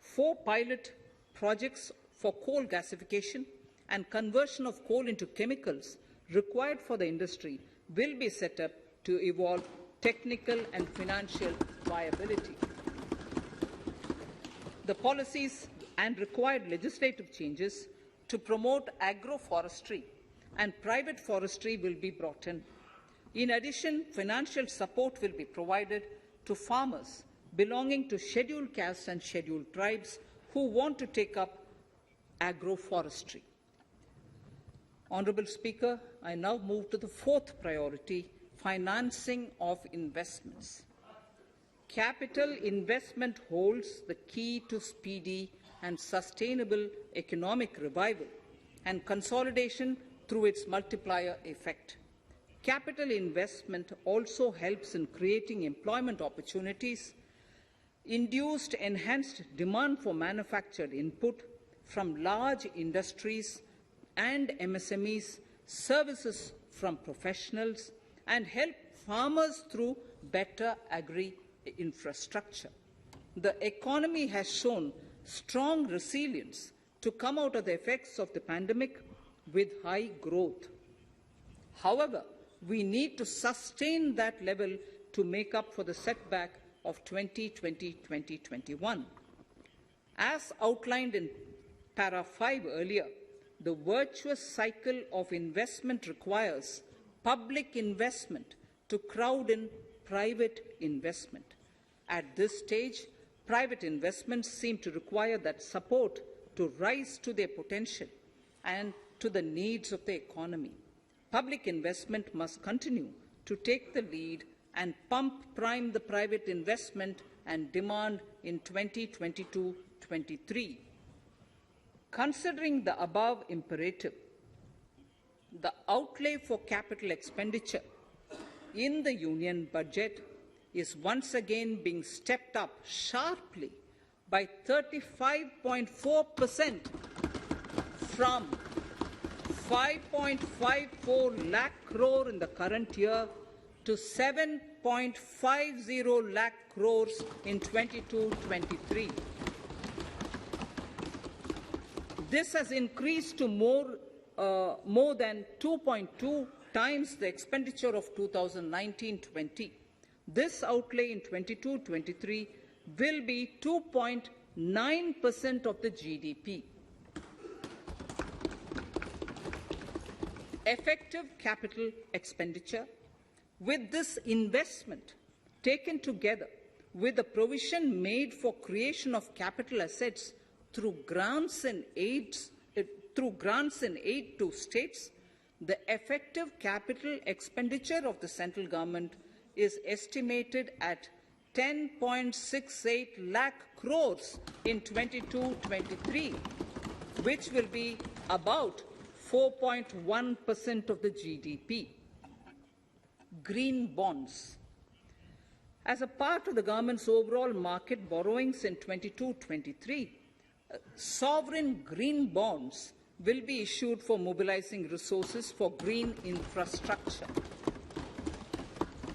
4 pilot projects for coal gasification and conversion of coal into chemicals required for the industry will be set up to evolve technical and financial viability. The policies and required legislative changes to promote agroforestry and private forestry will be brought in. In addition, financial support will be provided to farmers belonging to scheduled castes and scheduled tribes who want to take up agroforestry. Honourable Speaker, I now move to the 4th priority, financing of investments. Capital investment holds the key to speedy and sustainable economic revival and consolidation through its multiplier effect. Capital investment also helps in creating employment opportunities, induced enhanced demand for manufactured input from large industries and MSMEs, services from professionals, and help farmers through better agri-infrastructure. The economy has shown strong resilience to come out of the effects of the pandemic with high growth. However, we need to sustain that level to make up for the setback of 2020-2021. As outlined in para 5 earlier, the virtuous cycle of investment requires public investment to crowd in private investment. At this stage, private investments seem to require that support to rise to their potential and to the needs of the economy. Public investment must continue to take the lead and prime the private investment and demand in 2022-23. Considering the above imperative, the outlay for capital expenditure in the Union budget is once again being stepped up sharply by 35.4% from 5.54 lakh crore in the current year to 7.50 lakh crores in 22-23. This has increased to more than 2.2 times the expenditure of 2019-20. This outlay in 22-23 will be 2.9% of the GDP. Effective capital expenditure, with this investment taken together with the provision made for creation of capital assets through grants and aid to states, the effective capital expenditure of the central government is estimated at 10.68 lakh crores in 22-23, which will be about 4.1% of the GDP. Green bonds. As a part of the government's overall market borrowings in 22-23, sovereign green bonds will be issued for mobilizing resources for green infrastructure.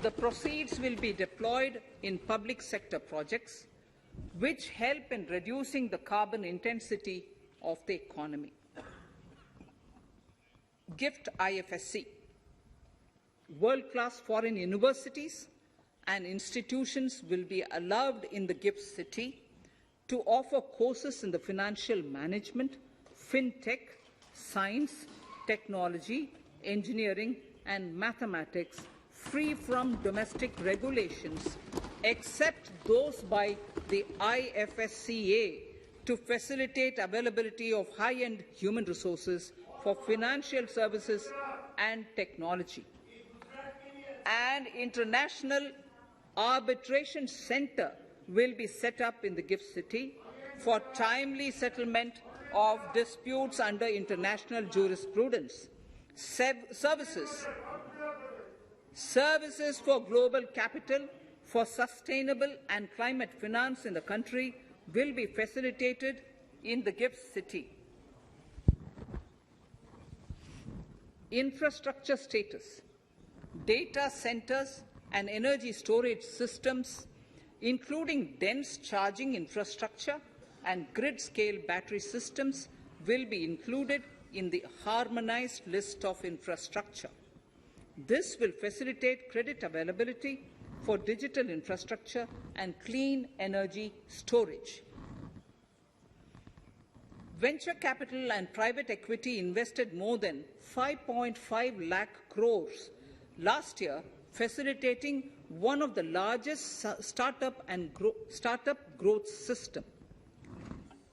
The proceeds will be deployed in public sector projects, which help in reducing the carbon intensity of the economy. Gift IFSC. World-class foreign universities and institutions will be allowed in the GIFT City to offer courses in the financial management, fintech, science, technology, engineering, and mathematics free from domestic regulations, except those by the IFSCA, to facilitate availability of high-end human resources for financial services and technology. An international arbitration center will be set up in the GIFT City for timely settlement of disputes under international jurisprudence. Services for global capital for sustainable and climate finance in the country will be facilitated in the GIFT City. Infrastructure status, data centers and energy storage systems, including dense charging infrastructure and grid-scale battery systems, will be included in the harmonized list of infrastructure. This will facilitate credit availability for digital infrastructure and clean energy storage. Venture capital and private equity invested more than 5.5 lakh crores last year, facilitating one of the largest startup growth system.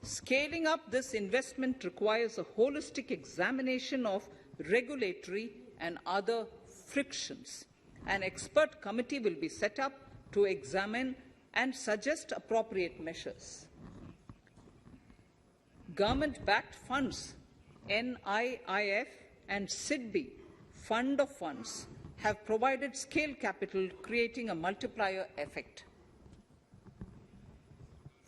Scaling up this investment requires a holistic examination of regulatory and other frictions. An expert committee will be set up to examine and suggest appropriate measures. Government-backed funds, NIIF and SIDBI, Fund of Funds, have provided scale capital, creating a multiplier effect.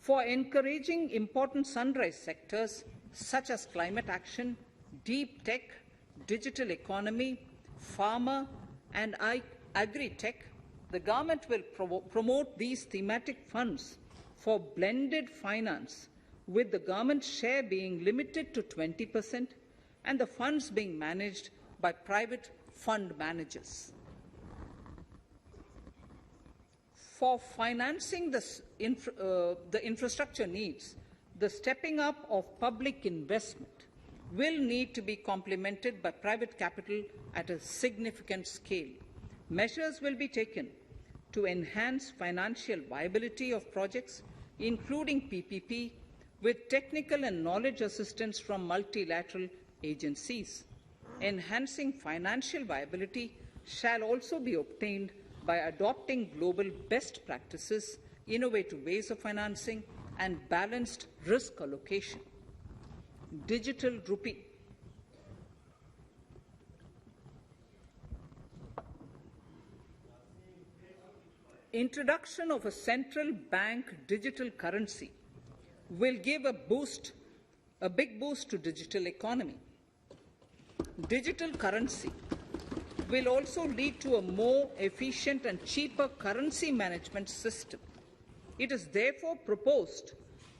For encouraging important sunrise sectors such as climate action, deep tech, digital economy, pharma, and agri-tech, the government will promote these thematic funds for blended finance, with the government share being limited to 20% and the funds being managed by private fund managers. For financing the infrastructure needs, the stepping up of public investment will need to be complemented by private capital at a significant scale. Measures will be taken to enhance financial viability of projects, including PPP, with technical and knowledge assistance from multilateral agencies. Enhancing financial viability shall also be obtained by adopting global best practices, innovative ways of financing, and balanced risk allocation. Digital rupee. Introduction of a central bank digital currency will give a big boost to digital economy. Digital currency will also lead to a more efficient and cheaper currency management system. It is therefore proposed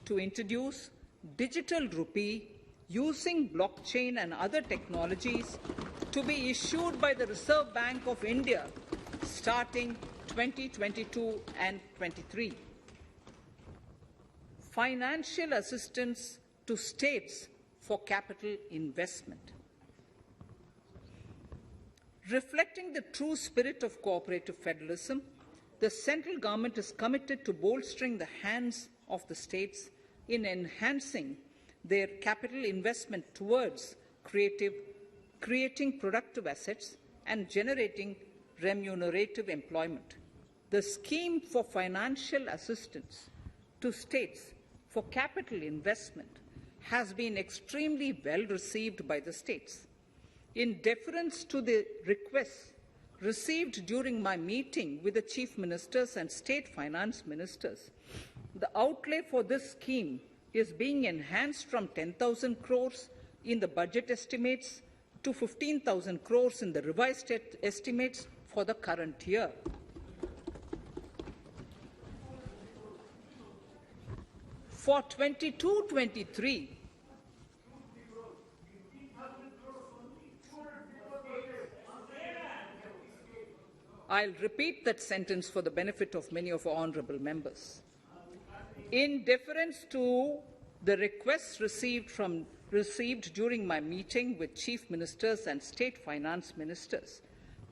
to introduce digital rupee using blockchain and other technologies to be issued by the Reserve Bank of India starting 2022 and 23. Financial assistance to states for capital investment. Reflecting the true spirit of cooperative federalism, the central government is committed to bolstering the hands of the states in enhancing their capital investment towards creating productive assets and generating remunerative employment. The scheme for financial assistance to states for capital investment has been extremely well received by the states. In deference to the requests received during my meeting with the chief ministers and state finance ministers, the outlay for this scheme is being enhanced from 10,000 crores in the budget estimates to 15,000 crores in the revised estimates for the current year. For 22-23, I'll repeat that sentence for the benefit of many of our honourable members. In deference to the requests received during my meeting with chief ministers and state finance ministers,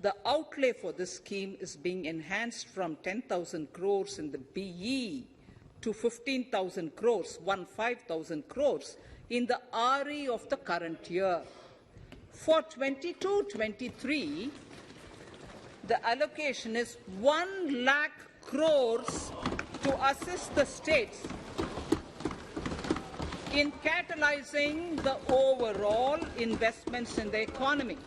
the outlay for this scheme is being enhanced from 10,000 crores in the BE to 15,000 crores, 15,000 crores in the RE of the current year. For 22-23, the allocation is 1 lakh crores to assist the states in catalyzing the overall investments in the economy.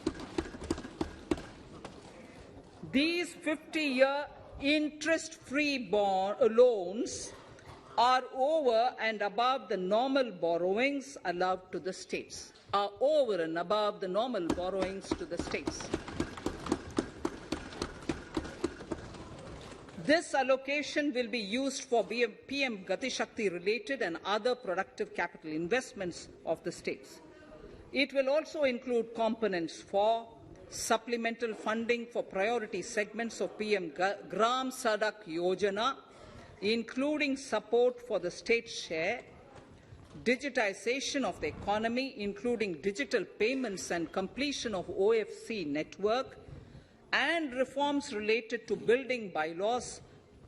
These 50-year interest-free loans are over and above the normal borrowings allowed to the states, This allocation will be used for PM Gati Shakti related and other productive capital investments of the states. It will also include components for supplemental funding for priority segments of PM Gram Sadak Yojana, including support for the state share, digitization of the economy, including digital payments and completion of OFC network, and reforms related to building bylaws,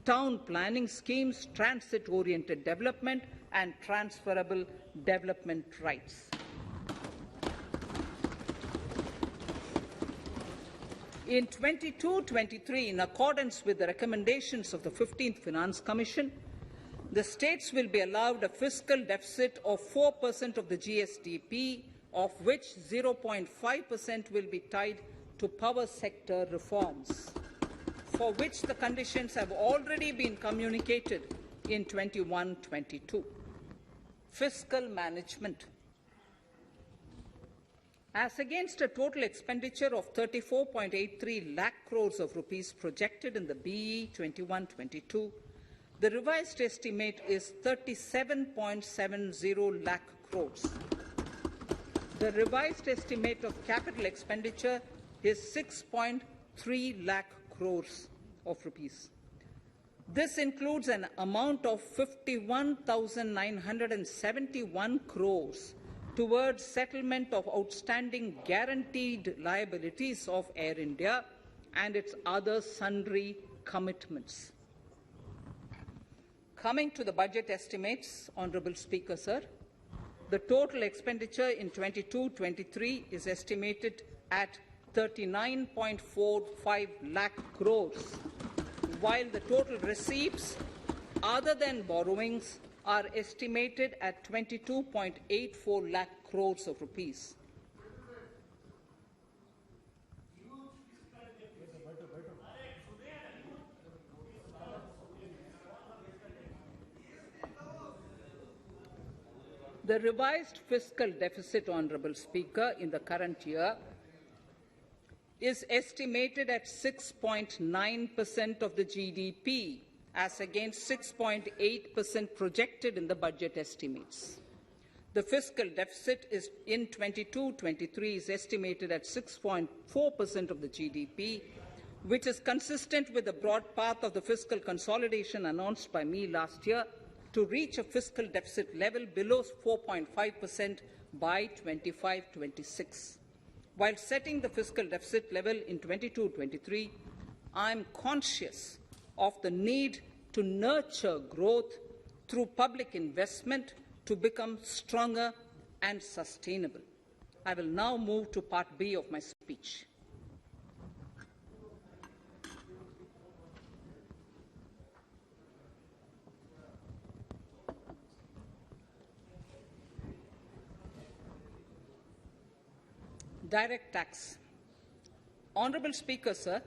town planning schemes, transit-oriented development, and transferable development rights. In 22-23, in accordance with the recommendations of the 15th Finance Commission, the states will be allowed a fiscal deficit of 4% of the GSDP, of which 0.5% will be tied to power sector reforms, for which the conditions have already been communicated in 21-22. Fiscal management. As against a total expenditure of 34.83 lakh crores of rupees projected in the BE 21-22, the revised estimate is 37.70 lakh crores. The revised estimate of capital expenditure is 6.3 lakh crores of rupees. This includes an amount of 51,971 crores towards settlement of outstanding guaranteed liabilities of Air India and its other sundry commitments. Coming to the budget estimates, Honourable Speaker, sir, the total expenditure in 22-23 is estimated at 39.45 lakh crores, while the total receipts other than borrowings are estimated at 22.84 lakh crores of rupees. The revised fiscal deficit, Honourable Speaker, in the current year is estimated at 6.9% of the GDP, as against 6.8% projected in the budget estimates. The fiscal deficit is in 22-23 is estimated at 6.4% of the GDP, which is consistent with the broad path of the fiscal consolidation announced by me last year to reach a fiscal deficit level below 4.5% by 25-26. While setting the fiscal deficit level in 22-23, I am conscious of the need to nurture growth through public investment to become stronger and sustainable. I will now move to Part B of my speech. Direct tax. Honourable Speaker, sir,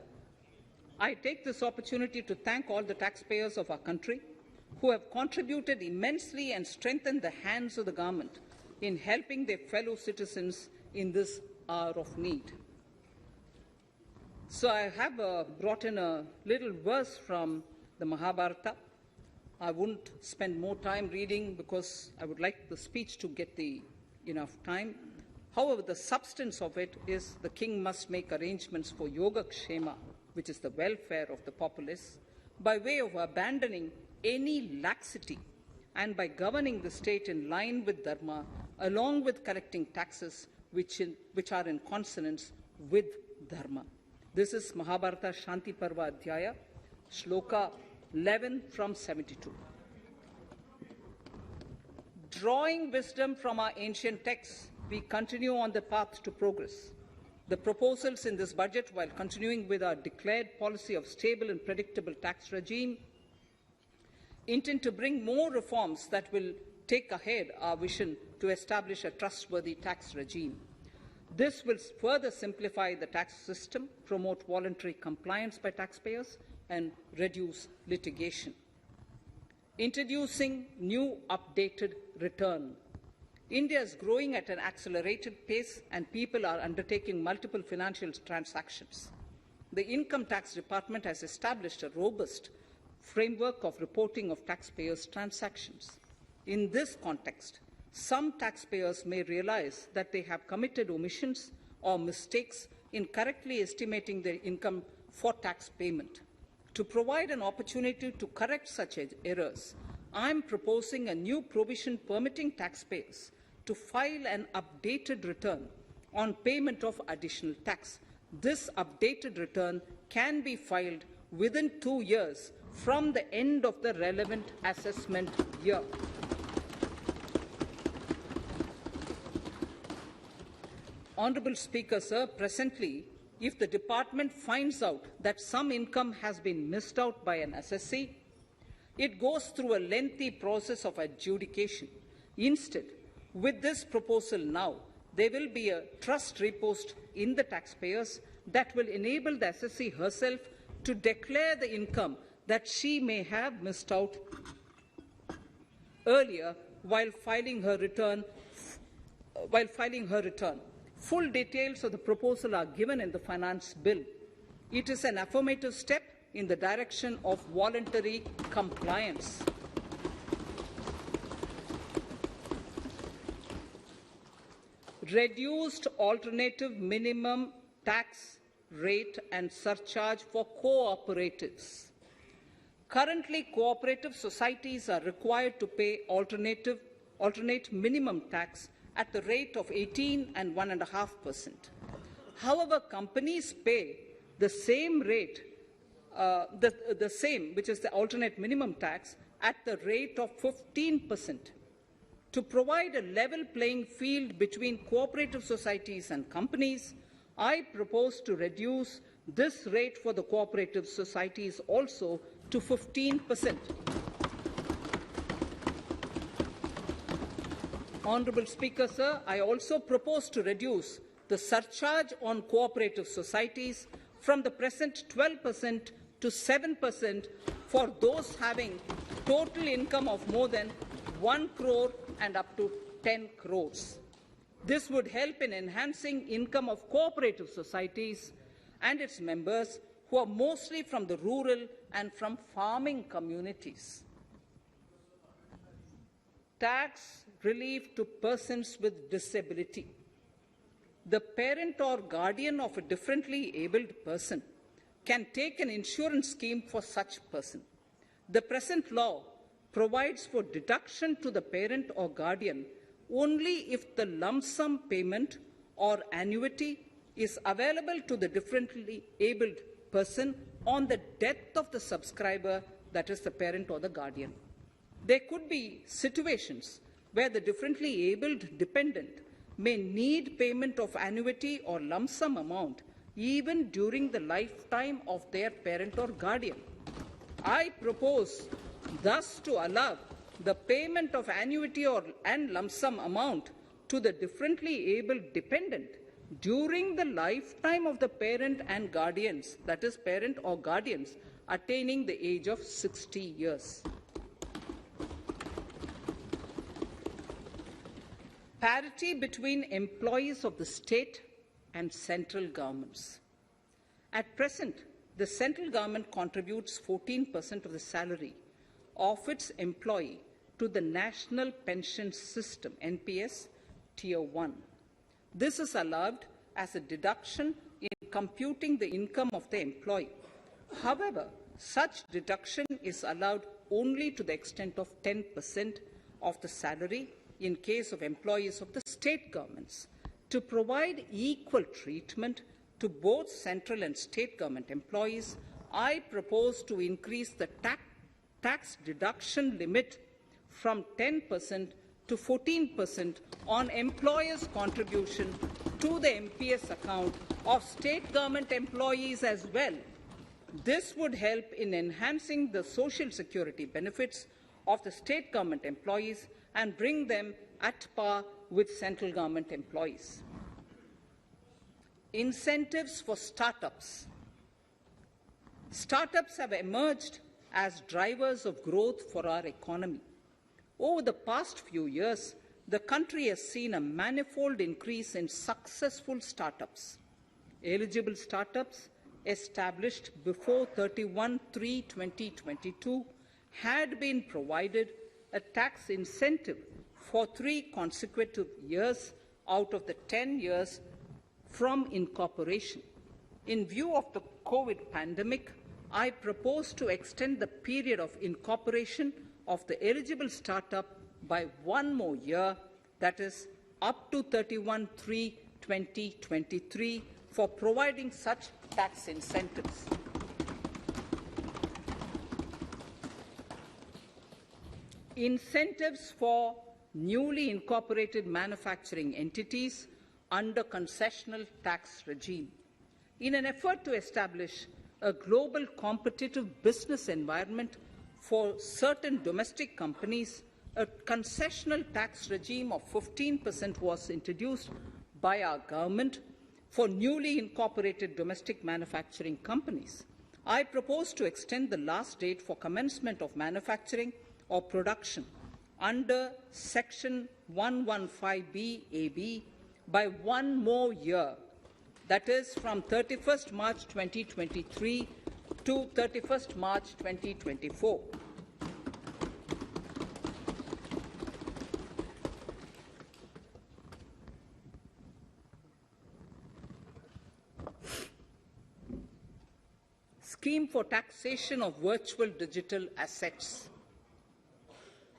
I take this opportunity to thank all the taxpayers of our country who have contributed immensely and strengthened the hands of the government in helping their fellow citizens in this hour of need. So I have brought in a little verse from the Mahabharata. I won't spend more time reading because I would like the speech to get enough time. However, the substance of it is the king must make arrangements for Yoga Kshema which is the welfare of the populace, by way of abandoning any laxity and by governing the state in line with Dharma, along with collecting taxes which are in consonance with Dharma. This is Mahabharata Shanti Parva Adhyaya, Shloka 11 from 72. Drawing wisdom from our ancient texts, we continue on the path to progress. The proposals in this budget, while continuing with our declared policy of stable and predictable tax regime, intend to bring more reforms that will take ahead our vision to establish a trustworthy tax regime. This will further simplify the tax system, promote voluntary compliance by taxpayers, and reduce litigation. Introducing new updated return. India is growing at an accelerated pace and people are undertaking multiple financial transactions. The Income Tax Department has established a robust framework of reporting of taxpayers' transactions. In this context, some taxpayers may realize that they have committed omissions or mistakes in correctly estimating their income for tax payment. To provide an opportunity to correct such errors, I am proposing a new provision permitting taxpayers to file an updated return on payment of additional tax. This updated return can be filed within 2 years from the end of the relevant assessment year. Honourable Speaker, sir, presently, if the department finds out that some income has been missed out by an assessee, it goes through a lengthy process of adjudication. Instead, with this proposal now, there will be a trust repost in the taxpayers that will enable the assessee herself to declare the income that she may have missed out earlier while filing her return. Full details of the proposal are given in the finance bill. It is an affirmative step in the direction of voluntary compliance. Reduced alternative minimum tax rate and surcharge for co-operatives. Currently, cooperative societies are required to pay alternate minimum tax at the rate of 18 and 1.5%. However, companies pay the same rate, which is the alternate minimum tax, at the rate of 15%. To provide a level playing field between cooperative societies and companies, I propose to reduce this rate for the cooperative societies also to 15%. Honourable Speaker, sir, I also propose to reduce the surcharge on cooperative societies from the present 12% to 7% for those having total income of more than 1 crore and up to 10 crores. This would help in enhancing income of cooperative societies and its members who are mostly from the rural and from farming communities. Tax relief to persons with disability. The parent or guardian of a differently abled person can take an insurance scheme for such person. The present law provides for deduction to the parent or guardian only if the lump sum payment or annuity is available to the differently abled person on the death of the subscriber, that is the parent or the guardian. There could be situations where the differently abled dependent may need payment of annuity or lump sum amount even during the lifetime of their parent or guardian. I propose thus to allow the payment of annuity and lump sum amount to the differently abled dependent during the lifetime of the parent and guardians, that is parent or guardians, attaining the age of 60 years. Parity between employees of the state and central governments. At present, the central government contributes 14% of the salary of its employee to the National Pension System, NPS, Tier 1. This is allowed as a deduction in computing the income of the employee. However, such deduction is allowed only to the extent of 10% of the salary in case of employees of the state governments. To provide equal treatment to both central and state government employees, I propose to increase the tax deduction limit from 10% to 14% on employers' contribution to the MPS account of state government employees as well. This would help in enhancing the social security benefits of the state government employees and bring them at par with central government employees. Incentives for startups. Startups have emerged as drivers of growth for our economy. Over the past few years, the country has seen a manifold increase in successful startups. Eligible startups established before 31/3/2022 had been provided a tax incentive for 3 consecutive years out of the 10 years from incorporation. In view of the COVID pandemic, I propose to extend the period of incorporation of the eligible startup by 1 more year, that is, up to 31/3/2023, for providing such tax incentives. Incentives for newly incorporated manufacturing entities under concessional tax regime. In an effort to establish a global competitive business environment for certain domestic companies, a concessional tax regime of 15% was introduced by our government for newly incorporated domestic manufacturing companies. I propose to extend the last date for commencement of manufacturing or production under Section 115B(ab) by 1 more year, that is, from 31st March 2023 to 31st March 2024. Scheme for taxation of virtual digital assets.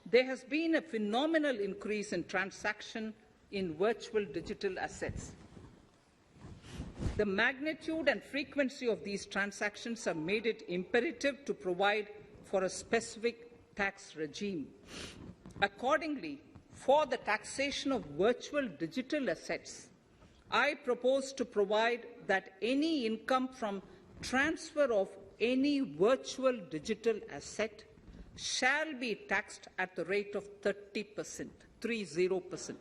There has been a phenomenal increase in transaction in virtual digital assets. The magnitude and frequency of these transactions have made it imperative to provide for a specific tax regime. Accordingly, for the taxation of virtual digital assets, I propose to provide that any income from transfer of any virtual digital asset shall be taxed at the rate of 30%, 30%.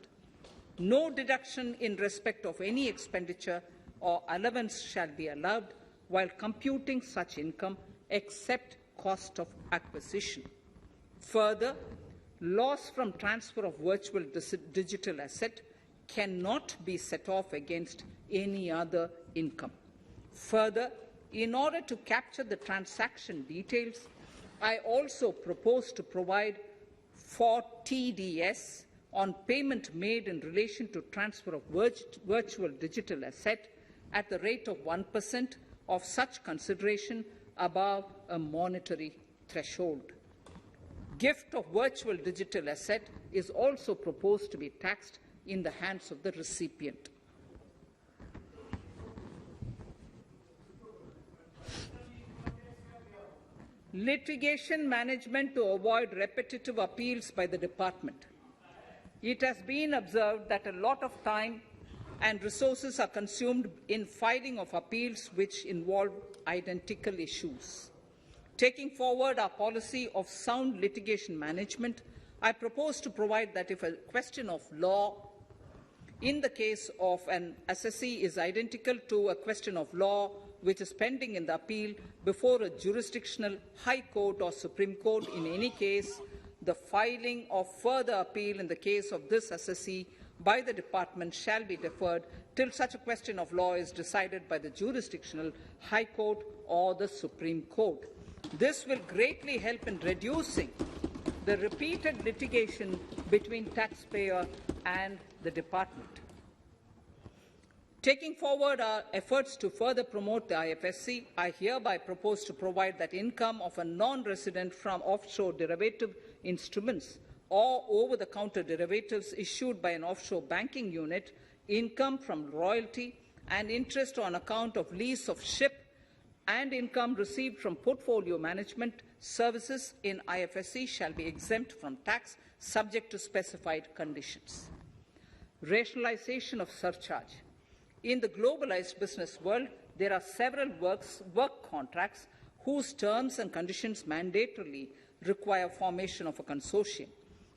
No deduction in respect of any expenditure or allowance shall be allowed while computing such income except cost of acquisition. Further, loss from transfer of virtual digital asset cannot be set off against any other income. Further, in order to capture the transaction details, I also propose to provide for TDS on payment made in relation to transfer of virtual digital asset at the rate of 1% of such consideration above a monetary threshold. Gift of virtual digital asset is also proposed to be taxed in the hands of the recipient. Litigation management to avoid repetitive appeals by the department. It has been observed that a lot of time and resources are consumed in filing of appeals which involve identical issues. Taking forward our policy of sound litigation management, I propose to provide that if a question of law in the case of an assessee is identical to a question of law which is pending in the appeal before a jurisdictional High Court or Supreme Court, in any case, the filing of further appeal in the case of this assessee by the department shall be deferred till such a question of law is decided by the jurisdictional High Court or the Supreme Court. This will greatly help in reducing the repeated litigation between taxpayer and the department. Taking forward our efforts to further promote the IFSC, I hereby propose to provide that income of a non-resident from offshore derivative instruments or over-the-counter derivatives issued by an offshore banking unit, income from royalty and interest on account of lease of ship, and income received from portfolio management services in IFSC shall be exempt from tax subject to specified conditions. Rationalization of surcharge. In the globalized business world, there are several work contracts whose terms and conditions mandatorily require formation of a consortium.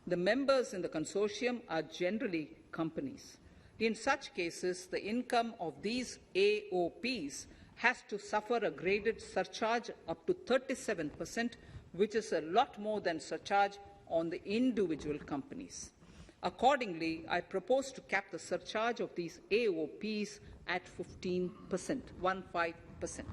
The members in the consortium are generally companies. In such cases, the income of these AOPs has to suffer a graded surcharge up to 37%, which is a lot more than surcharge on the individual companies. Accordingly, I propose to cap the surcharge of these AOPs at 15%, 15%.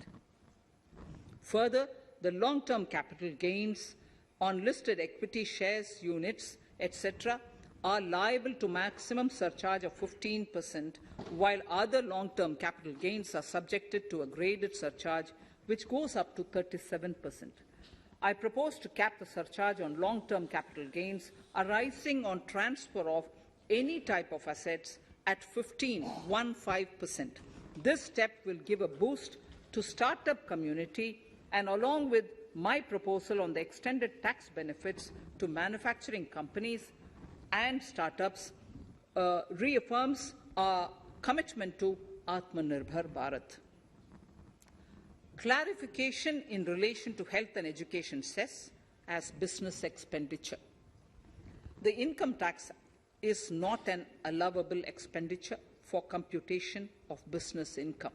Further, the long-term capital gains on listed equity shares, units, etc., are liable to maximum surcharge of 15%, while other long-term capital gains are subjected to a graded surcharge, which goes up to 37%. I propose to cap the surcharge on long-term capital gains arising on transfer of any type of assets at 15%. This step will give a boost to startup community, and along with my proposal on the extended tax benefits to manufacturing companies and startups, reaffirms our commitment to Atmanirbhar Bharat. Clarification in relation to health and education cess as business expenditure. The income tax is not an allowable expenditure for computation of business income.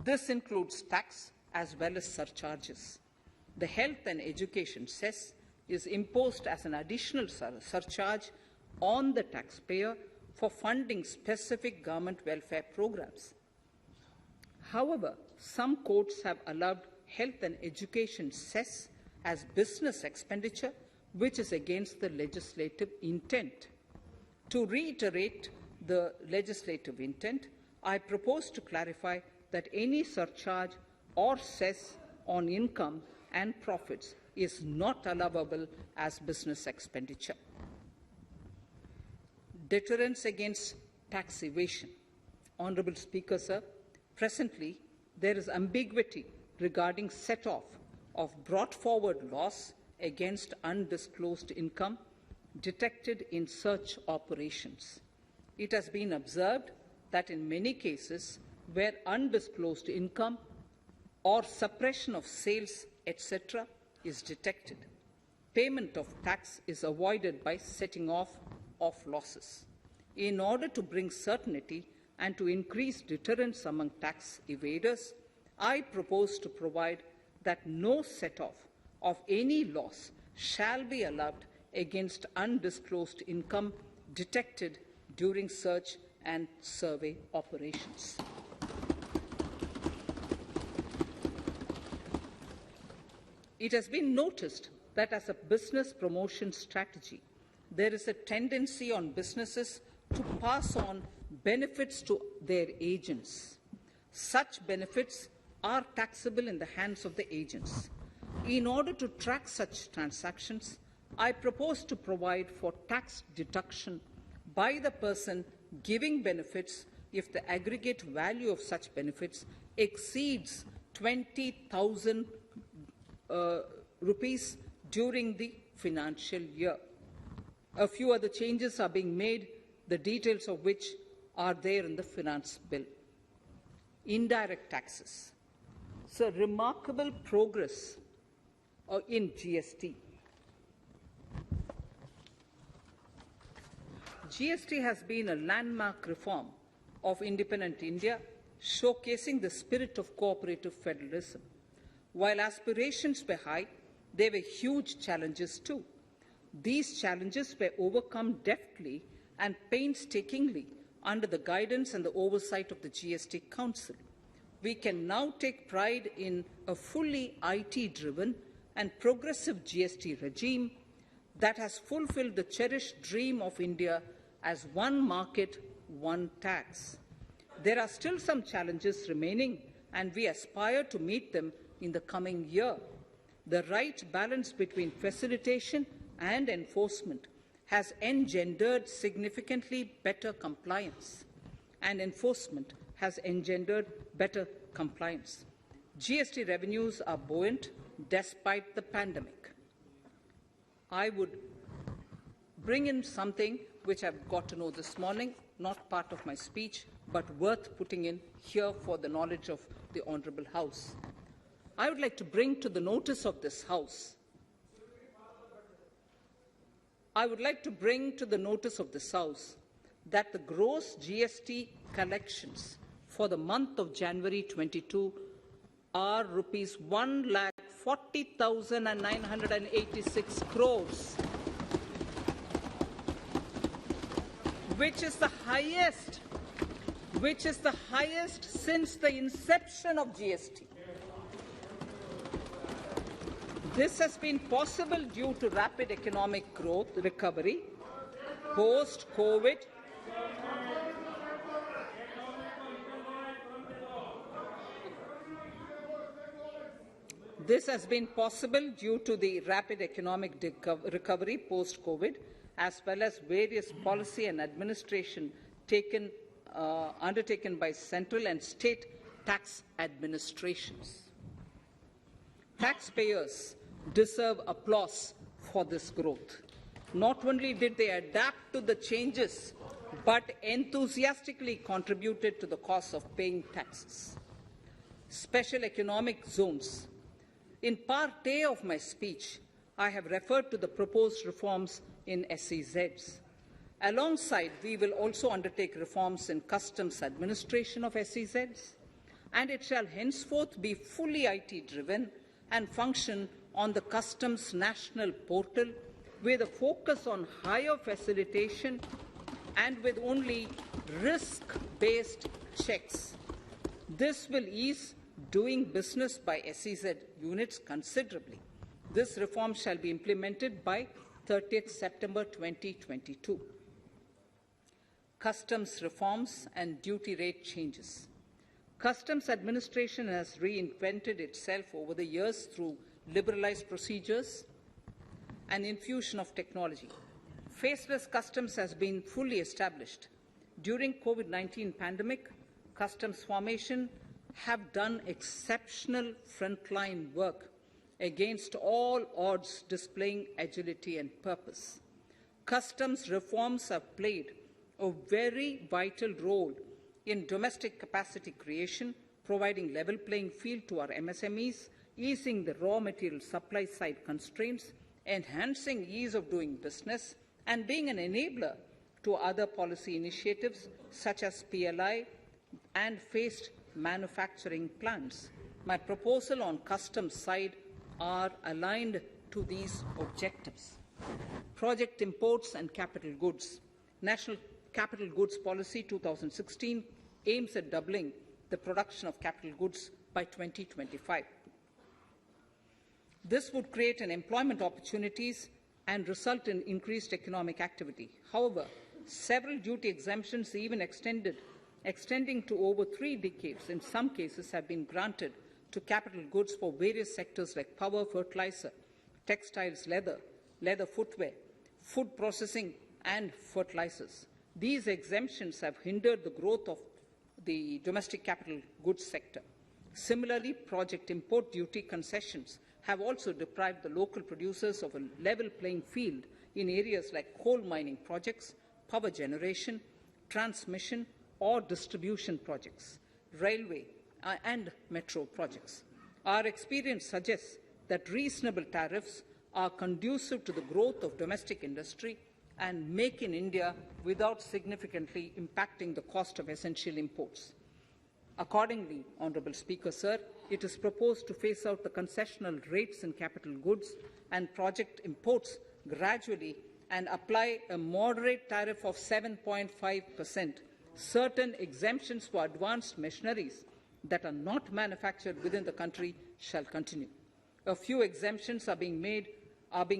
This includes tax as well as surcharges. The health and education cess is imposed as an additional surcharge on the taxpayer for funding specific government welfare programs. However, some courts have allowed health and education cess as business expenditure, which is against the legislative intent. To reiterate the legislative intent, I propose to clarify that any surcharge or cess on income and profits is not allowable as business expenditure. Deterrence against tax evasion. Honourable Speaker, sir, presently there is ambiguity regarding set-off of brought forward loss against undisclosed income detected in search operations. It has been observed that in many cases where undisclosed income or suppression of sales, etc., is detected, payment of tax is avoided by setting off of losses. In order to bring certainty and to increase deterrence among tax evaders, I propose to provide that no set-off of any loss shall be allowed against undisclosed income detected during search and survey operations. It has been noticed that as a business promotion strategy, there is a tendency on businesses to pass on benefits to their agents. Such benefits are taxable in the hands of the agents. In order to track such transactions, I propose to provide for tax deduction by the person giving benefits if the aggregate value of such benefits exceeds 20,000 rupees during the financial year. A few other changes are being made, the details of which are there in the finance bill. Indirect taxes. So, remarkable progress in GST. GST has been a landmark reform of independent India, showcasing the spirit of cooperative federalism. While aspirations were high, there were huge challenges too. These challenges were overcome deftly and painstakingly under the guidance and the oversight of the GST Council. We can now take pride in a fully IT-driven and progressive GST regime that has fulfilled the cherished dream of India as one market, one tax. There are still some challenges remaining, and we aspire to meet them in the coming year. The right balance between facilitation and enforcement has engendered significantly better compliance, and enforcement has engendered better compliance. GST revenues are buoyant despite the pandemic. I would bring in something which I've got to know this morning, not part of my speech, but worth putting in here for the knowledge of the Honourable House. I would like to bring to the notice of this House that the gross GST collections for the month of January 22 are rupees 1,40,986 crores, which is the highest since the inception of GST. This has been possible due to rapid economic growth, recovery, post-COVID, recovery post-COVID, as well as various policy and administration undertaken by central and state tax administrations. Taxpayers deserve applause for this growth. Not only did they adapt to the changes, but enthusiastically contributed to the cost of paying taxes. Special economic zones. In Part A of my speech, I have referred to the proposed reforms in SEZs. Alongside, we will also undertake reforms in customs administration of SEZs, and it shall henceforth be fully IT-driven and function on the Customs National Portal with a focus on higher facilitation and with only risk-based checks. This will ease doing business by SEZ units considerably. This reform shall be implemented by 30th September 2022. Customs reforms and duty rate changes. Customs administration has reinvented itself over the years through liberalized procedures and infusion of technology. Faceless customs has been fully established. During COVID-19 pandemic, customs formation have done exceptional frontline work against all odds, displaying agility and purpose. Customs reforms have played a very vital role in domestic capacity creation, providing level playing field to our MSMEs, easing the raw material supply side constraints, enhancing ease of doing business, and being an enabler to other policy initiatives such as PLI and phased manufacturing plans. My proposal on customs side are aligned to these objectives. Project imports and capital goods. National Capital Goods Policy 2016 aims at doubling the production of capital goods by 2025. This would create an employment opportunities and result in increased economic activity. However, several duty exemptions, even extending to over 3 decades, in some cases have been granted to capital goods for various sectors like power, fertilizer, textiles, leather footwear, food processing, and fertilizers. These exemptions have hindered the growth of the domestic capital goods sector. Similarly, project import duty concessions have also deprived the local producers of a level playing field in areas like coal mining projects, power generation, transmission or distribution projects, railway and metro projects. Our experience suggests that reasonable tariffs are conducive to the growth of domestic industry and make in India without significantly impacting the cost of essential imports. Accordingly, Honourable Speaker, Sir, it is proposed to phase out the concessional rates in capital goods and project imports gradually and apply a moderate tariff of 7.5%. Certain exemptions for advanced machineries that are not manufactured within the country shall continue. A few exemptions are being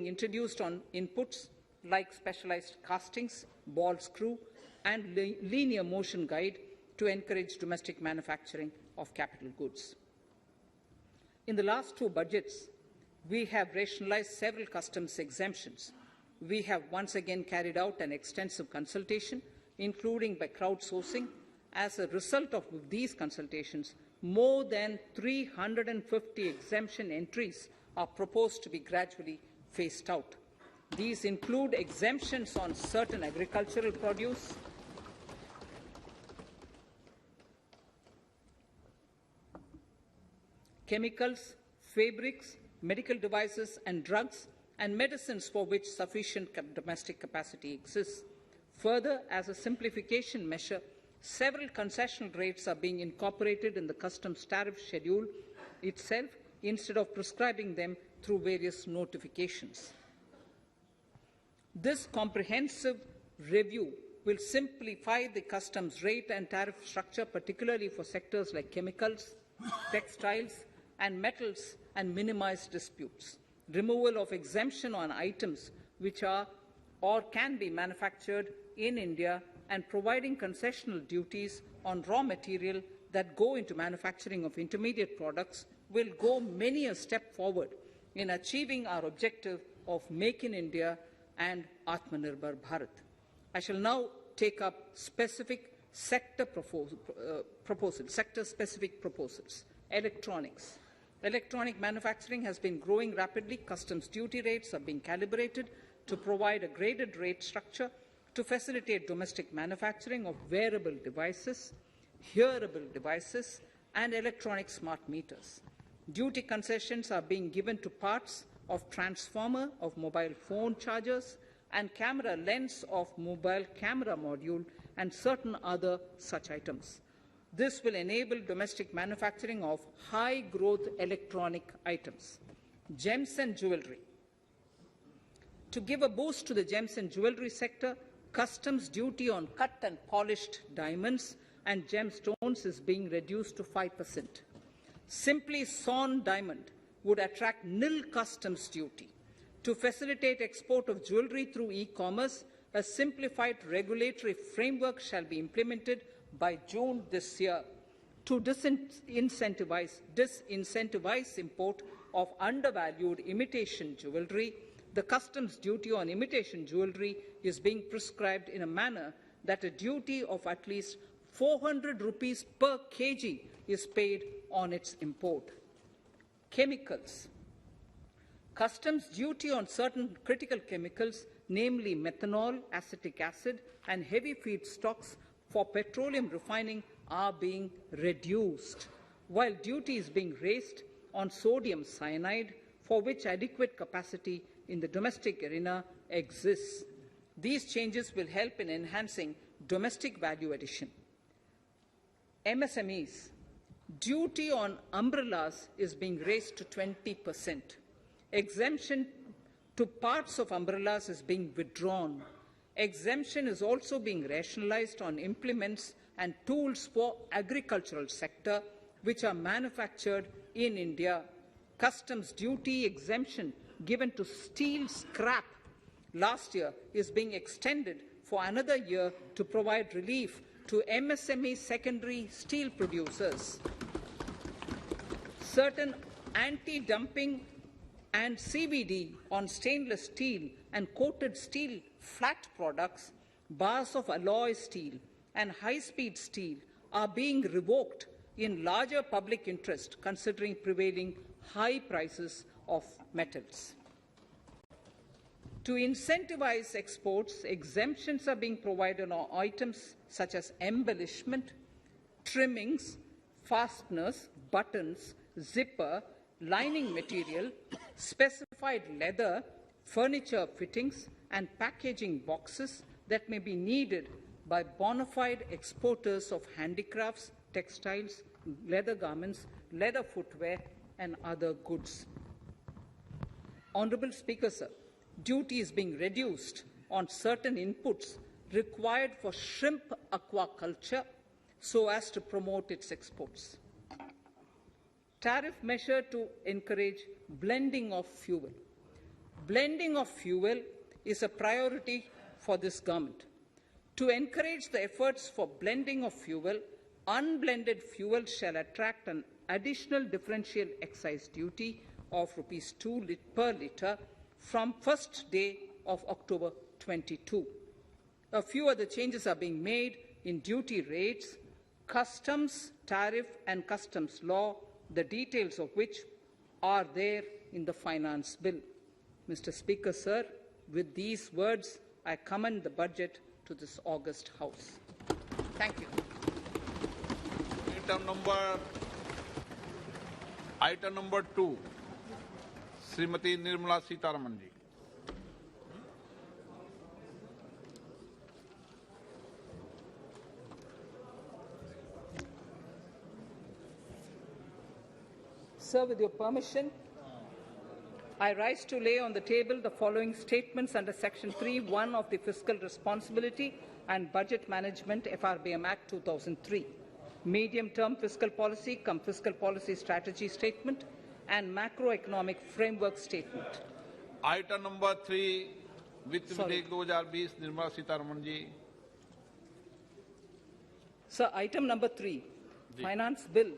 introduced on inputs like specialized castings, ball screw, and linear motion guide to encourage domestic manufacturing of capital goods. In the last two budgets, we have rationalized several customs exemptions. We have once again carried out an extensive consultation, including by crowdsourcing. As a result of these consultations, more than 350 exemption entries are proposed to be gradually phased out. These include exemptions on certain agricultural produce, chemicals, fabrics, medical devices and drugs, and medicines for which sufficient domestic capacity exists. Further, as a simplification measure, several concessional rates are being incorporated in the customs tariff schedule itself instead of prescribing them through various notifications. This comprehensive review will simplify the customs rate and tariff structure, particularly for sectors like chemicals, textiles, and metals, and minimize disputes. Removal of exemption on items which are or can be manufactured in India and providing concessional duties on raw material that go into manufacturing of intermediate products will go many a step forward in achieving our objective of Make in India and Atmanirbhar Bharat. I shall now take up specific sector-specific proposals. Electronics. Electronic manufacturing has been growing rapidly. Customs duty rates are being calibrated to provide a graded rate structure to facilitate domestic manufacturing of wearable devices, hearable devices, and electronic smart meters. Duty concessions are being given to parts of transformer of mobile phone chargers and camera lens of mobile camera module and certain other such items. This will enable domestic manufacturing of high-growth electronic items. Gems and jewellery. To give a boost to the gems and jewellery sector, customs duty on cut and polished diamonds and gemstones is being reduced to 5%. Simply sawn diamond would attract nil customs duty. To facilitate export of jewellery through e-commerce, a simplified regulatory framework shall be implemented by June this year. To disincentivize import of undervalued imitation jewellery, the customs duty on imitation jewellery is being prescribed in a manner that a duty of at least 400 rupees per kg is paid on its import. Chemicals. Customs duty on certain critical chemicals, namely methanol, acetic acid, and heavy feedstocks for petroleum refining, are being reduced, while duty is being raised on sodium cyanide, for which adequate capacity in the domestic arena exists. These changes will help in enhancing domestic value addition. MSMEs. Duty on umbrellas is being raised to 20%. Exemption to parts of umbrellas is being withdrawn. Exemption is also being rationalized on implements and tools for agricultural sector which are manufactured in India. Customs duty exemption given to steel scrap last year is being extended for another year to provide relief to MSME secondary steel producers. Certain anti-dumping and CVD on stainless steel and coated steel flat products, bars of alloy steel and high-speed steel are being revoked in larger public interest considering prevailing high prices of metals. To incentivize exports, exemptions are being provided on items such as embellishment, trimmings, fasteners, buttons, zipper, lining material, specified leather, furniture fittings, and packaging boxes that may be needed by bona fide exporters of handicrafts, textiles, leather garments, leather footwear, and other goods. Honourable Speaker, sir, duty is being reduced on certain inputs required for shrimp aquaculture so as to promote its exports. Tariff measure to encourage blending of fuel. Blending of fuel is a priority for this government. To encourage the efforts for blending of fuel, unblended fuel shall attract an additional differential excise duty of rupees 2 per litre from first day of October 22. A few other changes are being made in duty rates, customs, tariff and customs law, the details of which are there in the finance bill. Mr. Speaker, sir, with these words, I commend the budget to this august House. Thank you. Item number 2, Srimati Nirmala Sitharaman ji. Sir, with your permission, I rise to lay on the table the following statements under Section 3(1) of the Fiscal Responsibility and Budget Management FRBM Act 2003, Medium-Term Fiscal Policy cum Fiscal Policy Strategy Statement and Macroeconomic Framework Statement. Item number 3, Vitt Videk 2020, Nirmala Sitharaman ji. Sir, item number 3, Finance Bill.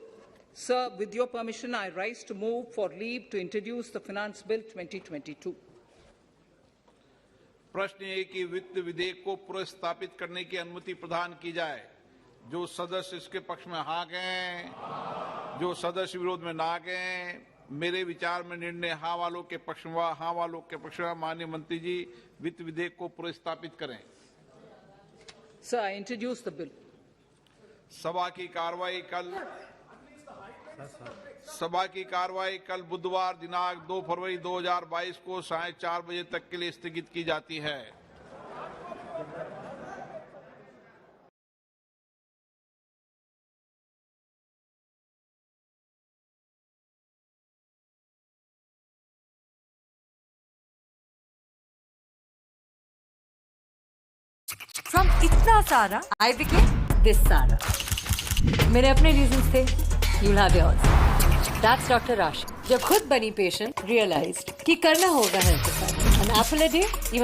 Sir, with your permission, I rise to move for leave to introduce the Finance Bill 2022. प्रश्न ये कि वित्त विधेयक को पुनर्स्थापित करने की अनुमति प्रदान की जाए। जो सदस्य इसके पक्ष में हाँ कहें, जो सदस्य विरोध में ना कहें, मेरे विचार में निर्णय हाँ वालों के पक्ष में, हाँ वालों के पक्ष में माननीय मंत्री जी वित्त विधेयक को पुनर्स्थापित करें। Sir, I introduce the bill. सभा की कार्रवाई कल बुधवार दिनांक 2 फरवरी 2022 को 4:30 बजे तक के लिए स्थगित की जाती है। From इतना सारा I became this सारा. मेरे अपने reasons थे. You'll have yours. That's Dr. Rashi. जब खुद बनी patient, realized कि करना होगा health के साथ. An apple a day, even